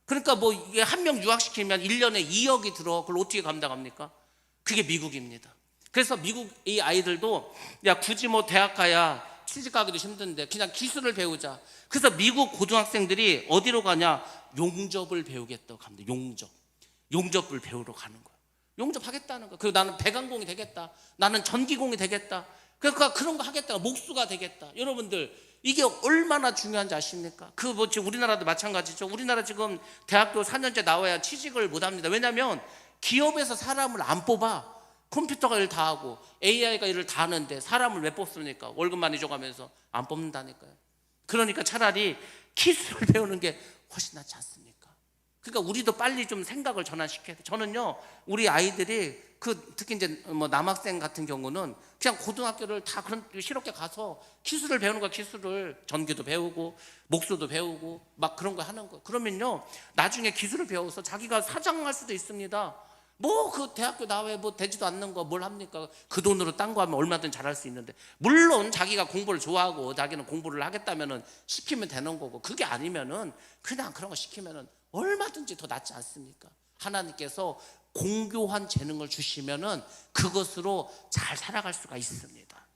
그러니까 뭐 이게 한 명 유학시키면 1년에 2억이 들어. 그걸 어떻게 감당합니까? 그게 미국입니다. 그래서 미국 이 아이들도 야 굳이 뭐 대학 가야 취직 가기도 힘든데 그냥 기술을 배우자. 그래서 미국 고등학생들이 어디로 가냐? 용접을 배우겠다고 갑니다. 용접을 배우러 가는 거예요. 용접하겠다는 거예요. 그리고 나는 배관공이 되겠다. 나는 전기공이 되겠다. 그러니까 그런 거 하겠다. 목수가 되겠다. 여러분들 이게 얼마나 중요한지 아십니까? 그 뭐 지금 우리나라도 마찬가지죠. 우리나라 지금 대학교 4년제 나와야 취직을 못 합니다. 왜냐하면 기업에서 사람을 안 뽑아. 컴퓨터가 일 다 하고 AI가 일을 다 하는데 사람을 왜 뽑습니까? 월급 많이 줘가면서 안 뽑는다니까요. 그러니까 차라리 기술을 배우는 게 훨씬 낫지 않습니까? 그러니까 우리도 빨리 좀 생각을 전환시켜야 돼. 저는요 우리 아이들이 특히 이제 뭐 남학생 같은 경우는 그냥 고등학교를 다 그런 실업계 가서 기술을 배우는 거야. 기술을 전기도 배우고 목수도 배우고 막 그런 거 하는 거. 그러면요 나중에 기술을 배워서 자기가 사장할 수도 있습니다. 뭐 그 대학교 나와야 뭐 되지도 않는 거 뭘 합니까? 그 돈으로 딴 거 하면 얼마든 잘할 수 있는데, 물론 자기가 공부를 좋아하고 자기는 공부를 하겠다면은 시키면 되는 거고, 그게 아니면은 그냥 그런 거 시키면은 얼마든지 더 낫지 않습니까? 하나님께서 공교한 재능을 주시면은 그것으로 잘 살아갈 수가 있습니다.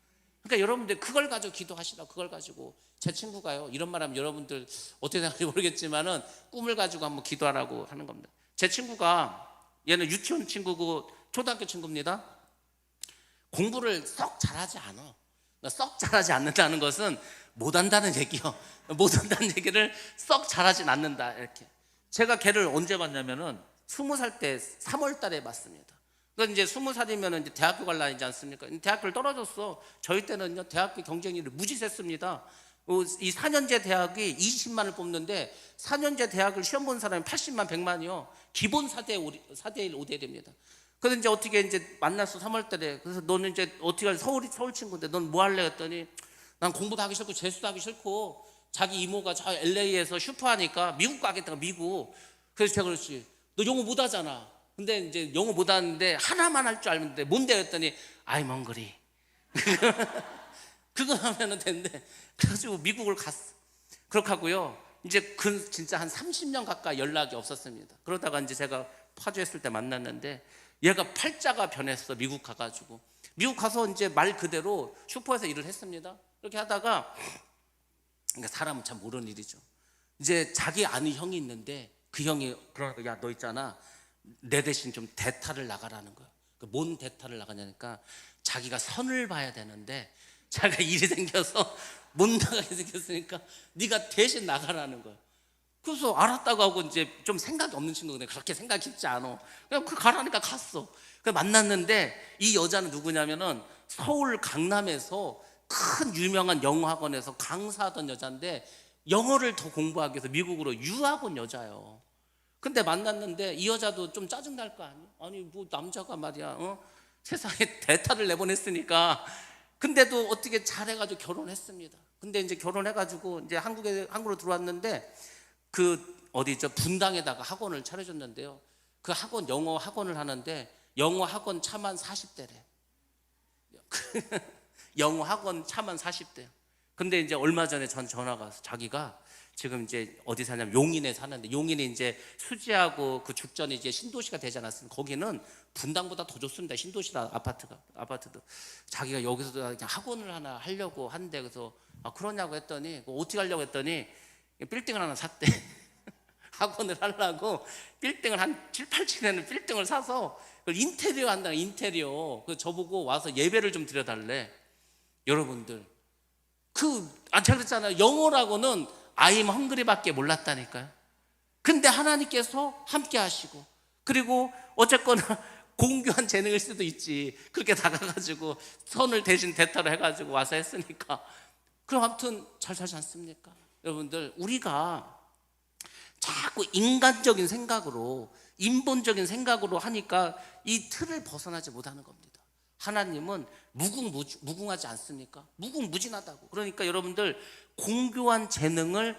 그러니까 여러분들 그걸 가지고 기도하시라. 그걸 가지고. 제 친구가요 이런 말하면 여러분들 어떻게 생각할지 모르겠지만은 꿈을 가지고 한번 기도하라고 하는 겁니다. 제 친구가, 얘는 유치원 친구고 초등학교 친구입니다. 공부를 썩 잘하지 않아. 썩 잘하지 않는다는 것은 못한다는 얘기요. 못한다는 얘기를 썩 잘하진 않는다 이렇게. 제가 걔를 언제 봤냐면은 20살 때 3월 달에 봤습니다. 그러니까 이제 20살이면 이제 대학교 갈 나이지 않습니까? 대학교를 떨어졌어. 저희 때는요 대학교 경쟁률이 무지 셌습니다. 이 4년제 대학이 20만을 뽑는데 4년제 대학을 시험 본 사람이 80만 100만이요. 기본 4대1 5대 됩니다. 그래서 이제 어떻게 이제 만났어 3월 달에. 그래서 너는 이제 어떻게 할래? 서울 친구인데 넌 뭐 할래? 했더니 난 공부도 하기 싫고 재수도 하기 싫고 자기 이모가 저 LA에서 슈퍼하니까 미국 가겠다고. 미국. 그래서 제가 그랬지, 너 영어 못하잖아. 근데 이제 영어 못하는데 하나만 할 줄 알는데 뭔데? 했더니 I'm hungry. 그거 하면은 된대. 그래가지고 미국을 갔어. 그렇게 하고요 이제 진짜 한 30년 가까이 연락이 없었습니다. 그러다가 이제 제가 파주에 있을 때 만났는데 얘가 팔자가 변했어. 미국 가가지고. 미국 가서 이제 말 그대로 슈퍼에서 일을 했습니다. 그렇게 하다가, 그러니까 사람은 참 모르는 일이죠. 이제 자기 아는 형이 있는데 그 형이 그러니까 야 너 있잖아, 내 대신 좀 대타를 나가라는 거야. 뭔 대타를 나가냐니까 자기가 선을 봐야 되는데 자기가 일이 생겨서 못 나가게 생겼으니까 네가 대신 나가라는 거야. 그래서 알았다고 하고 이제 좀 생각이 없는 친구인데 그렇게 생각 깊지 않아. 그냥 그 가라니까 갔어. 그 만났는데 이 여자는 누구냐면은 서울 강남에서 큰 유명한 영어 학원에서 강사하던 여자인데 영어를 더 공부하기 위해서 미국으로 유학 온 여자예요. 근데 만났는데 이 여자도 좀 짜증날 거 아니야? 아니 뭐 남자가 말이야 세상에 대타를 내보냈으니까. 근데도 어떻게 잘해가지고 결혼했습니다. 근데 이제 결혼해가지고 이제 한국으로 들어왔는데 어디죠? 분당에다가 학원을 차려줬는데요. 그 학원 영어 학원을 하는데 영어 학원 차만 40대래. 영어 학원 차만 40대. 근데 이제 얼마 전에 전화가 와서 자기가 지금 이제 어디 사냐면 용인에 사는데, 용인이 이제 수지하고 그 죽전에 이제 신도시가 되지 않았습니까? 거기는 분당보다 더 좋습니다. 신도시라 아파트도. 자기가 여기서도 그냥 학원을 하나 하려고 한대. 그래서 그러냐고 했더니 어떻게 하려고 했더니 빌딩을 하나 샀대. 학원을 하려고 빌딩을 한 7, 8층에는 빌딩을 사서 그걸 인테리어 한다. 인테리어. 그 저보고 와서 예배를 좀 드려달래. 여러분들 제가 그랬잖아요. 영어라고는 I'm hungry밖에 몰랐다니까요. 근데 하나님께서 함께 하시고, 그리고 어쨌거나 공교한 재능일 수도 있지. 그렇게 다가가지고 선을 대신 대타로 해가지고 와서 했으니까. 그럼 아무튼 잘 살지 않습니까? 여러분들 우리가 자꾸 인간적인 생각으로, 인본적인 생각으로 하니까 이 틀을 벗어나지 못하는 겁니다. 하나님은 무궁하지 않습니까? 무궁무진하다고. 그러니까 여러분들 공교한 재능을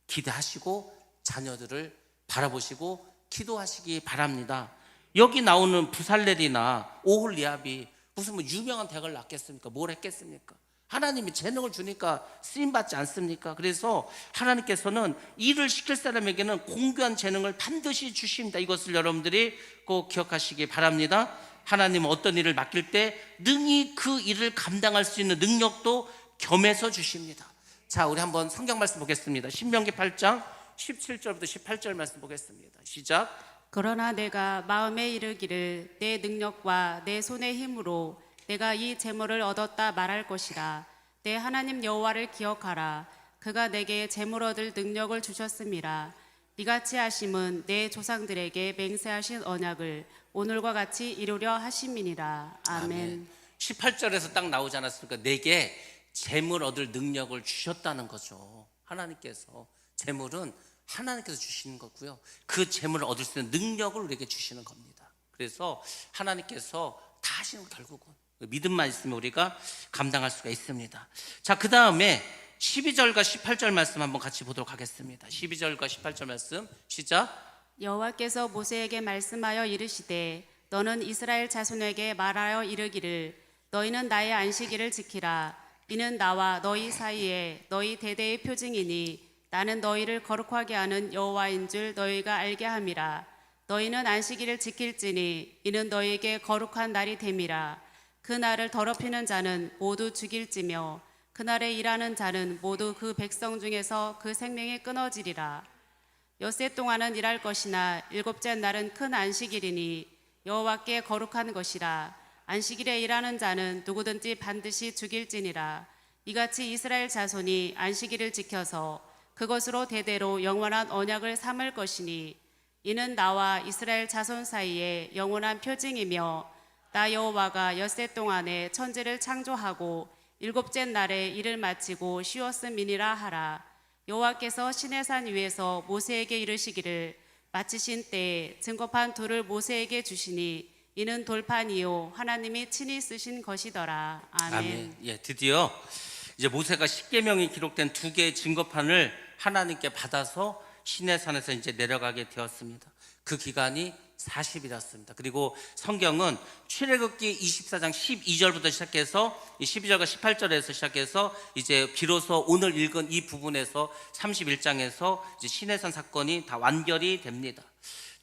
기대하시고 자녀들을 바라보시고 기도하시기 바랍니다. 여기 나오는 부살렐이나 오홀리압이 무슨 뭐 유명한 대학을 나왔겠습니까? 뭘 했겠습니까? 하나님이 재능을 주니까 쓰임받지 않습니까? 그래서 하나님께서는 일을 시킬 사람에게는 공교한 재능을 반드시 주십니다. 이것을 여러분들이 꼭 기억하시기 바랍니다. 하나님은 어떤 일을 맡길 때 능히 그 일을 감당할 수 있는 능력도 겸해서 주십니다. 자, 우리 한번 성경 말씀 보겠습니다. 신명기 8장 17절부터 18절 말씀 보겠습니다. 시작. 그러나 내가 마음에 이르기를 내 능력과 내 손의 힘으로 내가 이 재물을 얻었다 말할 것이라. 내 하나님 여호와를 기억하라. 그가 내게 재물 얻을 능력을 주셨음이라. 이같이 하심은 내 조상들에게 맹세하신 언약을 오늘과 같이 이루려 하심이니라. 아멘. 18절에서 딱 나오지 않았습니까? 내게 재물 얻을 능력을 주셨다는 거죠. 하나님께서. 재물은 하나님께서 주시는 거고요, 그 재물을 얻을 수 있는 능력을 우리에게 주시는 겁니다. 그래서 하나님께서 다 하시는 거, 결국은 믿음만 있으면 우리가 감당할 수가 있습니다. 자, 그 다음에 12절과 18절 말씀 한번 같이 보도록 하겠습니다. 12절과 18절 말씀 시작. 여호와께서 모세에게 말씀하여 이르시되 너는 이스라엘 자손에게 말하여 이르기를 너희는 나의 안식일을 지키라. 이는 나와 너희 사이에 너희 대대의 표징이니 나는 너희를 거룩하게 하는 여호와인 줄 너희가 알게 함이라. 너희는 안식일을 지킬지니 이는 너희에게 거룩한 날이 됨이라. 그 날을 더럽히는 자는 모두 죽일지며 그날에 일하는 자는 모두 그 백성 중에서 그 생명이 끊어지리라. 엿새 동안은 일할 것이나 일곱째 날은 큰 안식일이니 여호와께 거룩한 것이라. 안식일에 일하는 자는 누구든지 반드시 죽일지니라. 이같이 이스라엘 자손이 안식일을 지켜서 그것으로 대대로 영원한 언약을 삼을 것이니 이는 나와 이스라엘 자손 사이에 영원한 표징이며 나 여호와가 엿새 동안에 천지를 창조하고 일곱째 날에 일을 마치고 쉬었음이니라 하라. 여호와께서 시내산 위에서 모세에게 이르시기를 마치신 때에 증거판 둘을 모세에게 주시니 이는 돌판이요 하나님이 친히 쓰신 것이더라. 아멘. 예, 드디어 이제 모세가 십계명이 기록된 두 개의 증거판을 하나님께 받아서 시내산에서 이제 내려가게 되었습니다. 그 기간이 40일이었습니다. 그리고 성경은 출애굽기 24장 12절부터 시작해서 12절과 18절에서 시작해서 이제 비로소 오늘 읽은 이 부분에서 31장에서 이제 시내산 사건이 다 완결이 됩니다.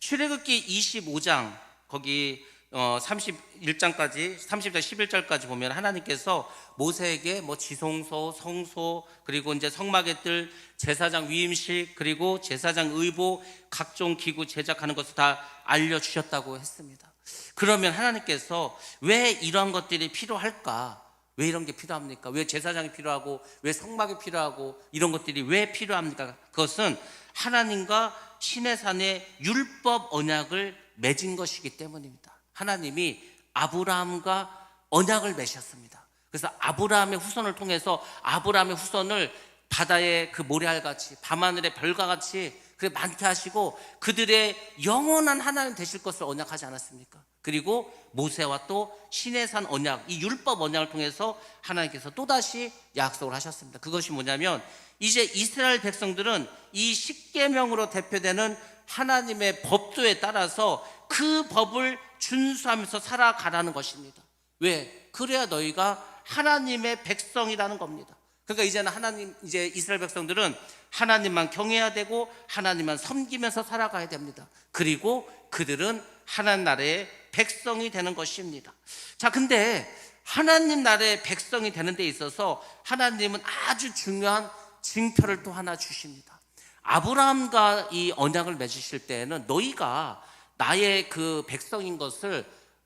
출애굽기 25장 거기 31장까지 30장 11절까지 보면 하나님께서 모세에게 뭐 지성소, 성소, 그리고 이제 성막에 뜰 제사장 위임식, 그리고 제사장 의복, 각종 기구 제작하는 것을 다 알려주셨다고 했습니다. 그러면 하나님께서 왜 이러한 것들이 필요할까? 왜 이런 게 필요합니까? 왜 제사장이 필요하고 왜 성막이 필요하고 이런 것들이 왜 필요합니까? 그것은 하나님과 시내산의 율법 언약을 맺은 것이기 때문입니다. 하나님이 아브라함과 언약을 맺으셨습니다. 그래서 아브라함의 후손을 통해서 아브라함의 후손을 바다의 그 모래알같이 밤하늘의 별과같이 많게 하시고 그들의 영원한 하나님 되실 것을 언약하지 않았습니까? 그리고 모세와 또 시내산 언약, 이 율법 언약을 통해서 하나님께서 또다시 약속을 하셨습니다. 그것이 뭐냐면 이제 이스라엘 백성들은 이 십계명으로 대표되는 하나님의 법도에 따라서 그 법을 준수하면서 살아가라는 것입니다. 왜? 그래야 너희가 하나님의 백성이라는 겁니다. 그러니까 이제는 이제 이스라엘 백성들은 하나님만 경외해야 되고 하나님만 섬기면서 살아가야 됩니다. 그리고 그들은 하나님 나라의 백성이 되는 것입니다. 자, 근데 하나님 나라의 백성이 되는 데 있어서 하나님은 아주 중요한 징표를 또 하나 주십니다. 아브라함과 이 언약을 맺으실 때에는 너희가 나의 그 백성인 것을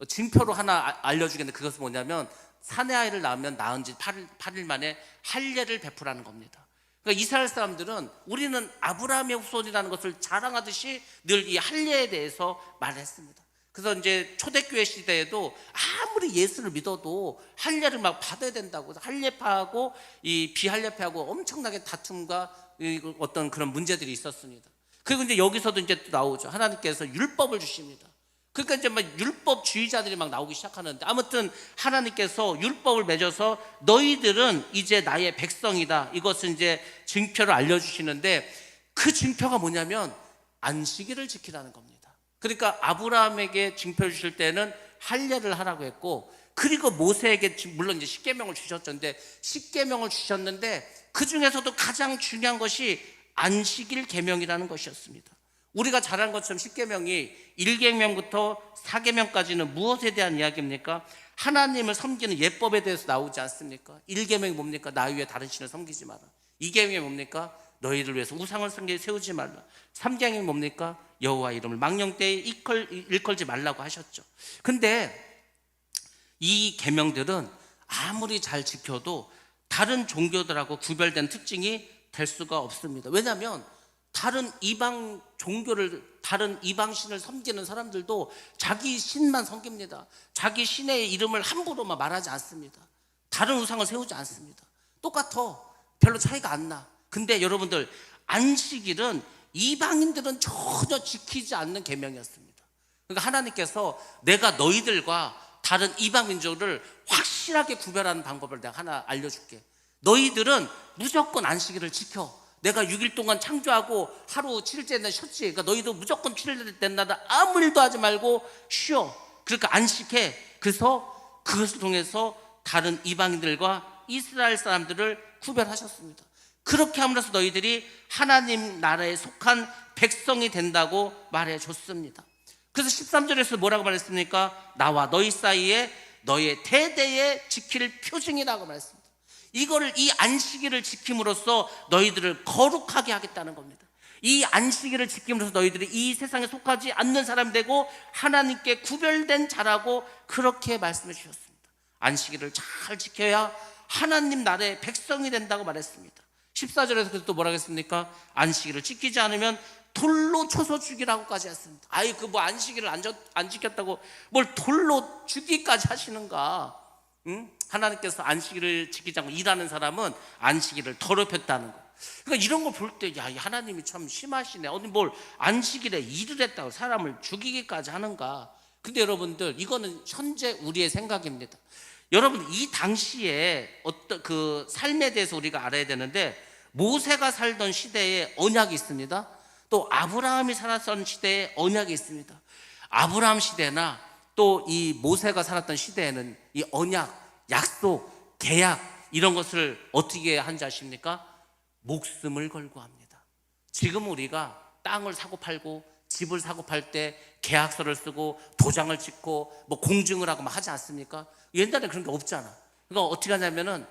징표로 하나 알려주겠는데 그것은 뭐냐면 사내 아이를 낳으면 낳은 지 8일 만에 할례를 베푸라는 겁니다. 그러니까 이스라엘 사람들은 우리는 아브라함의 후손이라는 것을 자랑하듯이 늘 이 할례에 대해서 말했습니다. 그래서 이제 초대교회 시대에도 아무리 예수를 믿어도 할례를 막 받아야 된다고 할례파하고 이 비할례파하고 엄청나게 다툼과 어떤 그런 문제들이 있었습니다. 그리고 이제 여기서도 이제 또 나오죠. 하나님께서 율법을 주십니다. 그러니까 이제 막 율법주의자들이 막 나오기 시작하는데, 아무튼 하나님께서 율법을 맺어서 너희들은 이제 나의 백성이다, 이것은 이제 증표를 알려주시는데, 그 증표가 뭐냐면 안식일을 지키라는 겁니다. 그러니까 아브라함에게 증표 주실 때는 할례를 하라고 했고, 그리고 모세에게 물론 이제 십계명을 주셨는데, 그 중에서도 가장 중요한 것이 안식일 계명이라는 것이었습니다. 우리가 잘 아는 것처럼 십계명이 1계명부터 4계명까지는 무엇에 대한 이야기입니까? 하나님을 섬기는 예법에 대해서 나오지 않습니까? 1계명이 뭡니까? 나 외에 다른 신을 섬기지 마라. 2계명이 뭡니까? 너희를 위해서 우상을 세우지 말라. 3계명이 뭡니까? 여호와 이름을 망령되이 일컬지 말라고 하셨죠. 근데 이 계명들은 아무리 잘 지켜도 다른 종교들하고 구별된 특징이 될 수가 없습니다. 왜냐하면 다른 이방 종교를, 다른 이방신을 섬기는 사람들도 자기 신만 섬깁니다. 자기 신의 이름을 함부로 말하지 않습니다. 다른 우상을 세우지 않습니다. 똑같아. 별로 차이가 안 나. 근데 여러분들, 안식일은 이방인들은 전혀 지키지 않는 계명이었습니다. 그러니까 하나님께서 내가 너희들과 다른 이방 민족을 확실하게 구별하는 방법을 내가 하나 알려줄게. 너희들은 무조건 안식일을 지켜. 내가 6일 동안 창조하고 하루 7일째 날 쉬었지. 그러니까 너희도 무조건 7일 된 날은 아무 일도 하지 말고 쉬어. 그러니까 안식해. 그래서 그것을 통해서 다른 이방인들과 이스라엘 사람들을 구별하셨습니다. 그렇게 함으로써 너희들이 하나님 나라에 속한 백성이 된다고 말해줬습니다. 그래서 13절에서 뭐라고 말했습니까? 나와 너희 사이에 너의 대대에 지킬 표징이라고 말했습니다. 이거를, 이 안식일을 지킴으로써 너희들을 거룩하게 하겠다는 겁니다. 이 안식일을 지킴으로써 너희들이 이 세상에 속하지 않는 사람이 되고 하나님께 구별된 자라고 그렇게 말씀해 주셨습니다. 안식일을 잘 지켜야 하나님 나라의 백성이 된다고 말했습니다. 14절에서 또 뭐라고 했습니까? 안식일을 지키지 않으면 돌로 쳐서 죽이라고까지 했습니다. 아이, 그 뭐 안식일을 안 지켰다고 뭘 돌로 죽이까지 하시는가? 응? 하나님께서 안식일을 지키지 않고 일하는 사람은 안식일을 더럽혔다는 거. 그러니까 이런 걸 볼 때, 야, 하나님이 참 심하시네. 어디 뭘 안식일에 일을 했다고 사람을 죽이기까지 하는가? 근데 여러분들, 이거는 현재 우리의 생각입니다. 여러분, 이 당시에 어떤 그 삶에 대해서 우리가 알아야 되는데, 모세가 살던 시대에 언약이 있습니다. 또 아브라함이 살았던 시대에 언약이 있습니다. 아브라함 시대나 또 이 모세가 살았던 시대에는 이 언약, 약속, 계약, 이런 것을 어떻게 한지 아십니까? 목숨을 걸고 합니다. 지금 우리가 땅을 사고 팔고 집을 사고 팔 때 계약서를 쓰고 도장을 찍고 뭐 공증을 하고 막 하지 않습니까? 옛날에 그런 게 없잖아. 그러니까 어떻게 하냐면은,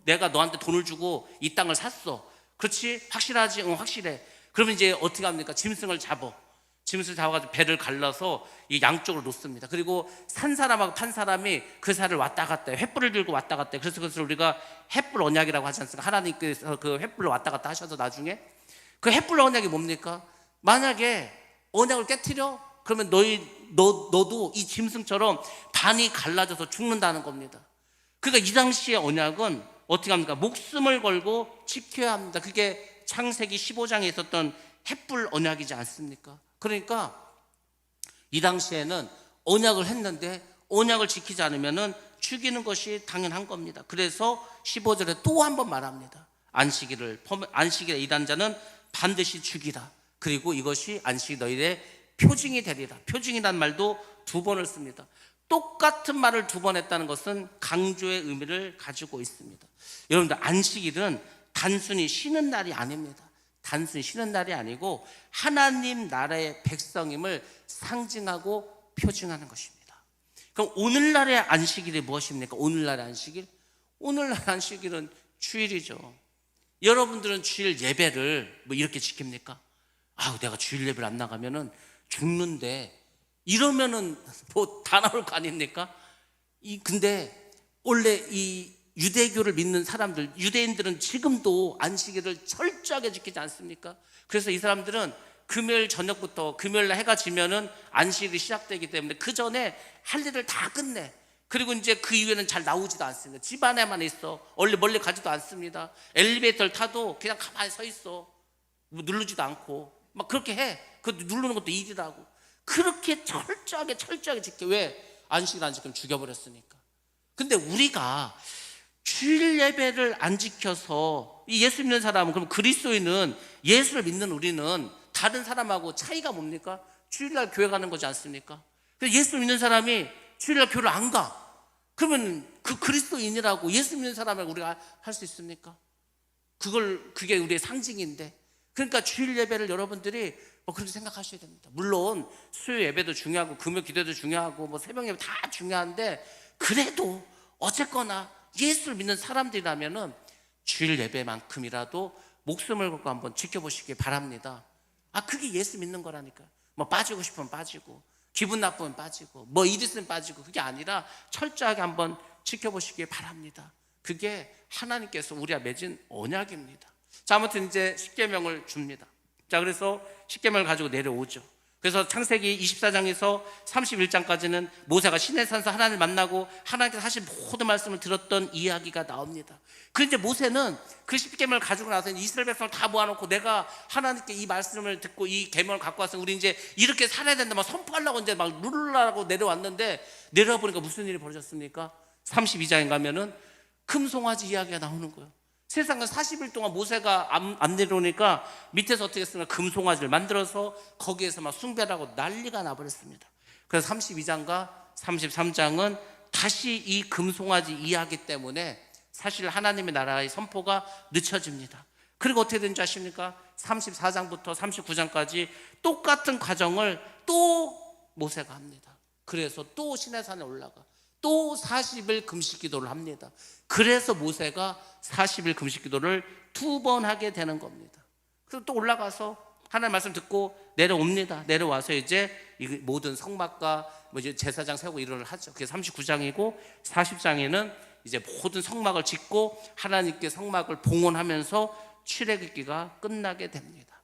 내가 너한테 돈을 주고 이 땅을 샀어. 그렇지? 확실하지? 응, 확실해. 그러면 이제 어떻게 합니까? 짐승을 잡아가지고 배를 갈라서 이 양쪽으로 놓습니다. 그리고 산 사람하고 판 사람이 그 산을 왔다 갔다 해요. 횃불을 들고 왔다 갔다 해요. 그래서 그것을 우리가 횃불 언약이라고 하지 않습니까? 하나님께서 그 횃불로 왔다 갔다 하셔서 나중에 그 횃불 언약이 뭡니까? 만약에 언약을 깨트려? 그러면 너도 이 짐승처럼 반이 갈라져서 죽는다는 겁니다. 그러니까 이 당시의 언약은 어떻게 합니까? 목숨을 걸고 지켜야 합니다. 그게 창세기 15장에 있었던 횃불 언약이지 않습니까? 그러니까 이 당시에는 언약을 했는데 언약을 지키지 않으면 죽이는 것이 당연한 겁니다. 그래서 15절에 또 한 번 말합니다. 안식일에 일한 자는 반드시 죽이라. 그리고 이것이 안식이 너희의 표징이 되리라. 표징이란 말도 2번을 씁니다. 똑같은 말을 2번 했다는 것은 강조의 의미를 가지고 있습니다. 여러분들, 안식일은 단순히 쉬는 날이 아닙니다. 단순히 쉬는 날이 아니고 하나님 나라의 백성임을 상징하고 표징하는 것입니다. 그럼 오늘날의 안식일이 무엇입니까? 오늘날의 안식일? 오늘날 안식일은 주일이죠. 여러분들은 주일 예배를 뭐 이렇게 지킵니까? 내가 주일 예배를 안 나가면은 죽는데, 이러면은 뭐 다 나올 거 아닙니까? 근데 원래 이 유대교를 믿는 사람들, 유대인들은 지금도 안식일을 철저하게 지키지 않습니까? 그래서 이 사람들은 금요일 저녁부터 금요일날 해가 지면은 안식일이 시작되기 때문에 그 전에 할 일을 다 끝내. 그리고 이제 그 이후에는 잘 나오지도 않습니다. 집 안에만 있어. 멀리 가지도 않습니다. 엘리베이터를 타도 그냥 가만히 서 있어. 뭐 누르지도 않고 막 그렇게 해. 그 누르는 것도 일이라고. 그렇게 철저하게 지켜. 왜? 안식일 안 지키면 죽여버렸으니까. 근데 우리가 주일 예배를 안 지켜서 이 예수 믿는 사람은, 그럼 그리스도인은, 예수를 믿는 우리는 다른 사람하고 차이가 뭡니까? 주일날 교회 가는 거지 않습니까? 그래서 예수 믿는 사람이 주일날 교회를 안 가. 그러면 그 그리스도인이라고 예수 믿는 사람을 우리가 할 수 있습니까? 그게 우리의 상징인데. 그러니까 주일 예배를 여러분들이 그렇게 생각하셔야 됩니다. 물론 수요 예배도 중요하고 금요 기도도 중요하고 새벽 예배 다 중요한데, 그래도 어쨌거나 예수를 믿는 사람들이라면은 주일 예배만큼이라도 목숨을 걸고 한번 지켜보시기 바랍니다. 그게 예수 믿는 거라니까요. 빠지고 싶으면 빠지고, 기분 나쁘면 빠지고, 일 있으면 빠지고, 그게 아니라 철저하게 한번 지켜보시기 바랍니다. 그게 하나님께서 우리와 맺은 언약입니다. 자, 아무튼 이제 십계명을 줍니다. 자, 그래서 십계명을 가지고 내려오죠. 그래서 창세기 24장에서 31장까지는 모세가 시내산에서 하나님을 만나고 하나님께서 하신 모든 말씀을 들었던 이야기가 나옵니다. 그런데 모세는 그 십계명을 가지고 나서 이스라엘 백성을 다 모아놓고, 내가 하나님께 이 말씀을 듣고 이 계명을 갖고 왔으면 우리 이제 이렇게 살아야 된다 선포하려고 이제 룰라라고 내려왔는데, 내려보니까 무슨 일이 벌어졌습니까? 32장에 가면은 금송아지 이야기가 나오는 거예요. 세상은 40일 동안 모세가 안 내려오니까 밑에서 어떻게 했습니까? 금송아지를 만들어서 거기에서 숭배를 하고 난리가 나버렸습니다. 그래서 32장과 33장은 다시 이 금송아지 이야기 때문에 사실 하나님의 나라의 선포가 늦춰집니다. 그리고 어떻게 되는지 아십니까? 34장부터 39장까지 똑같은 과정을 또 모세가 합니다. 그래서 또 시내산에 올라가 또 40일 금식 기도를 합니다. 그래서 모세가 40일 금식 기도를 2번 하게 되는 겁니다. 그래서 또 올라가서 하나님 말씀 듣고 내려옵니다. 내려와서 이제 이 모든 성막과 이제 제사장 세우고 이런 하죠. 그게 39장이고 40장에는 이제 모든 성막을 짓고 하나님께 성막을 봉헌하면서 출애굽기가 끝나게 됩니다.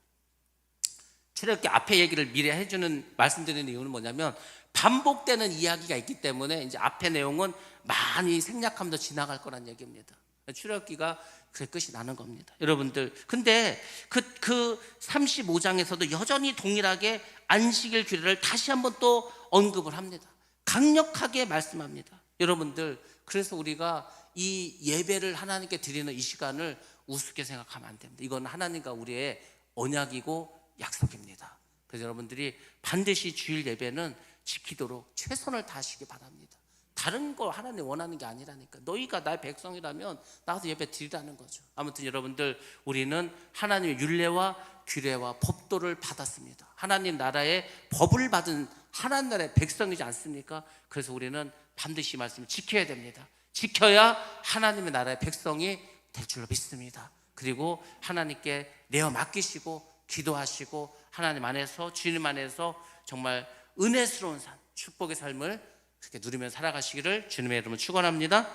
출애굽기 앞에 얘기를 미리 해주는 말씀드리는 이유는 뭐냐면, 반복되는 이야기가 있기 때문에 이제 앞의 내용은 많이 생략하면서 지나갈 거란 얘기입니다. 출애굽기가 그 끝이 나는 겁니다, 여러분들. 근데 그 35장에서도 여전히 동일하게 안식일 규례를 다시 한번 또 언급을 합니다. 강력하게 말씀합니다, 여러분들. 그래서 우리가 이 예배를 하나님께 드리는 이 시간을 우습게 생각하면 안 됩니다. 이건 하나님과 우리의 언약이고 약속입니다. 그래서 여러분들이 반드시 주일 예배는 지키도록 최선을 다하시기 바랍니다. 다른 걸 하나님 원하는 게 아니라니까. 너희가 나의 백성이라면 나도 예배 드리라는 거죠. 아무튼 여러분들, 우리는 하나님의 율례와 규례와 법도를 받았습니다. 하나님 나라의 법을 받은 하나님 나라의 백성이지 않습니까? 그래서 우리는 반드시 말씀을 지켜야 됩니다. 지켜야 하나님의 나라의 백성이 될 줄로 믿습니다. 그리고 하나님께 내어 맡기시고 기도하시고 하나님 안에서, 주님 안에서 정말 은혜스러운 삶, 축복의 삶을 그렇게 누리며 살아가시기를 주님의 이름으로 축원합니다.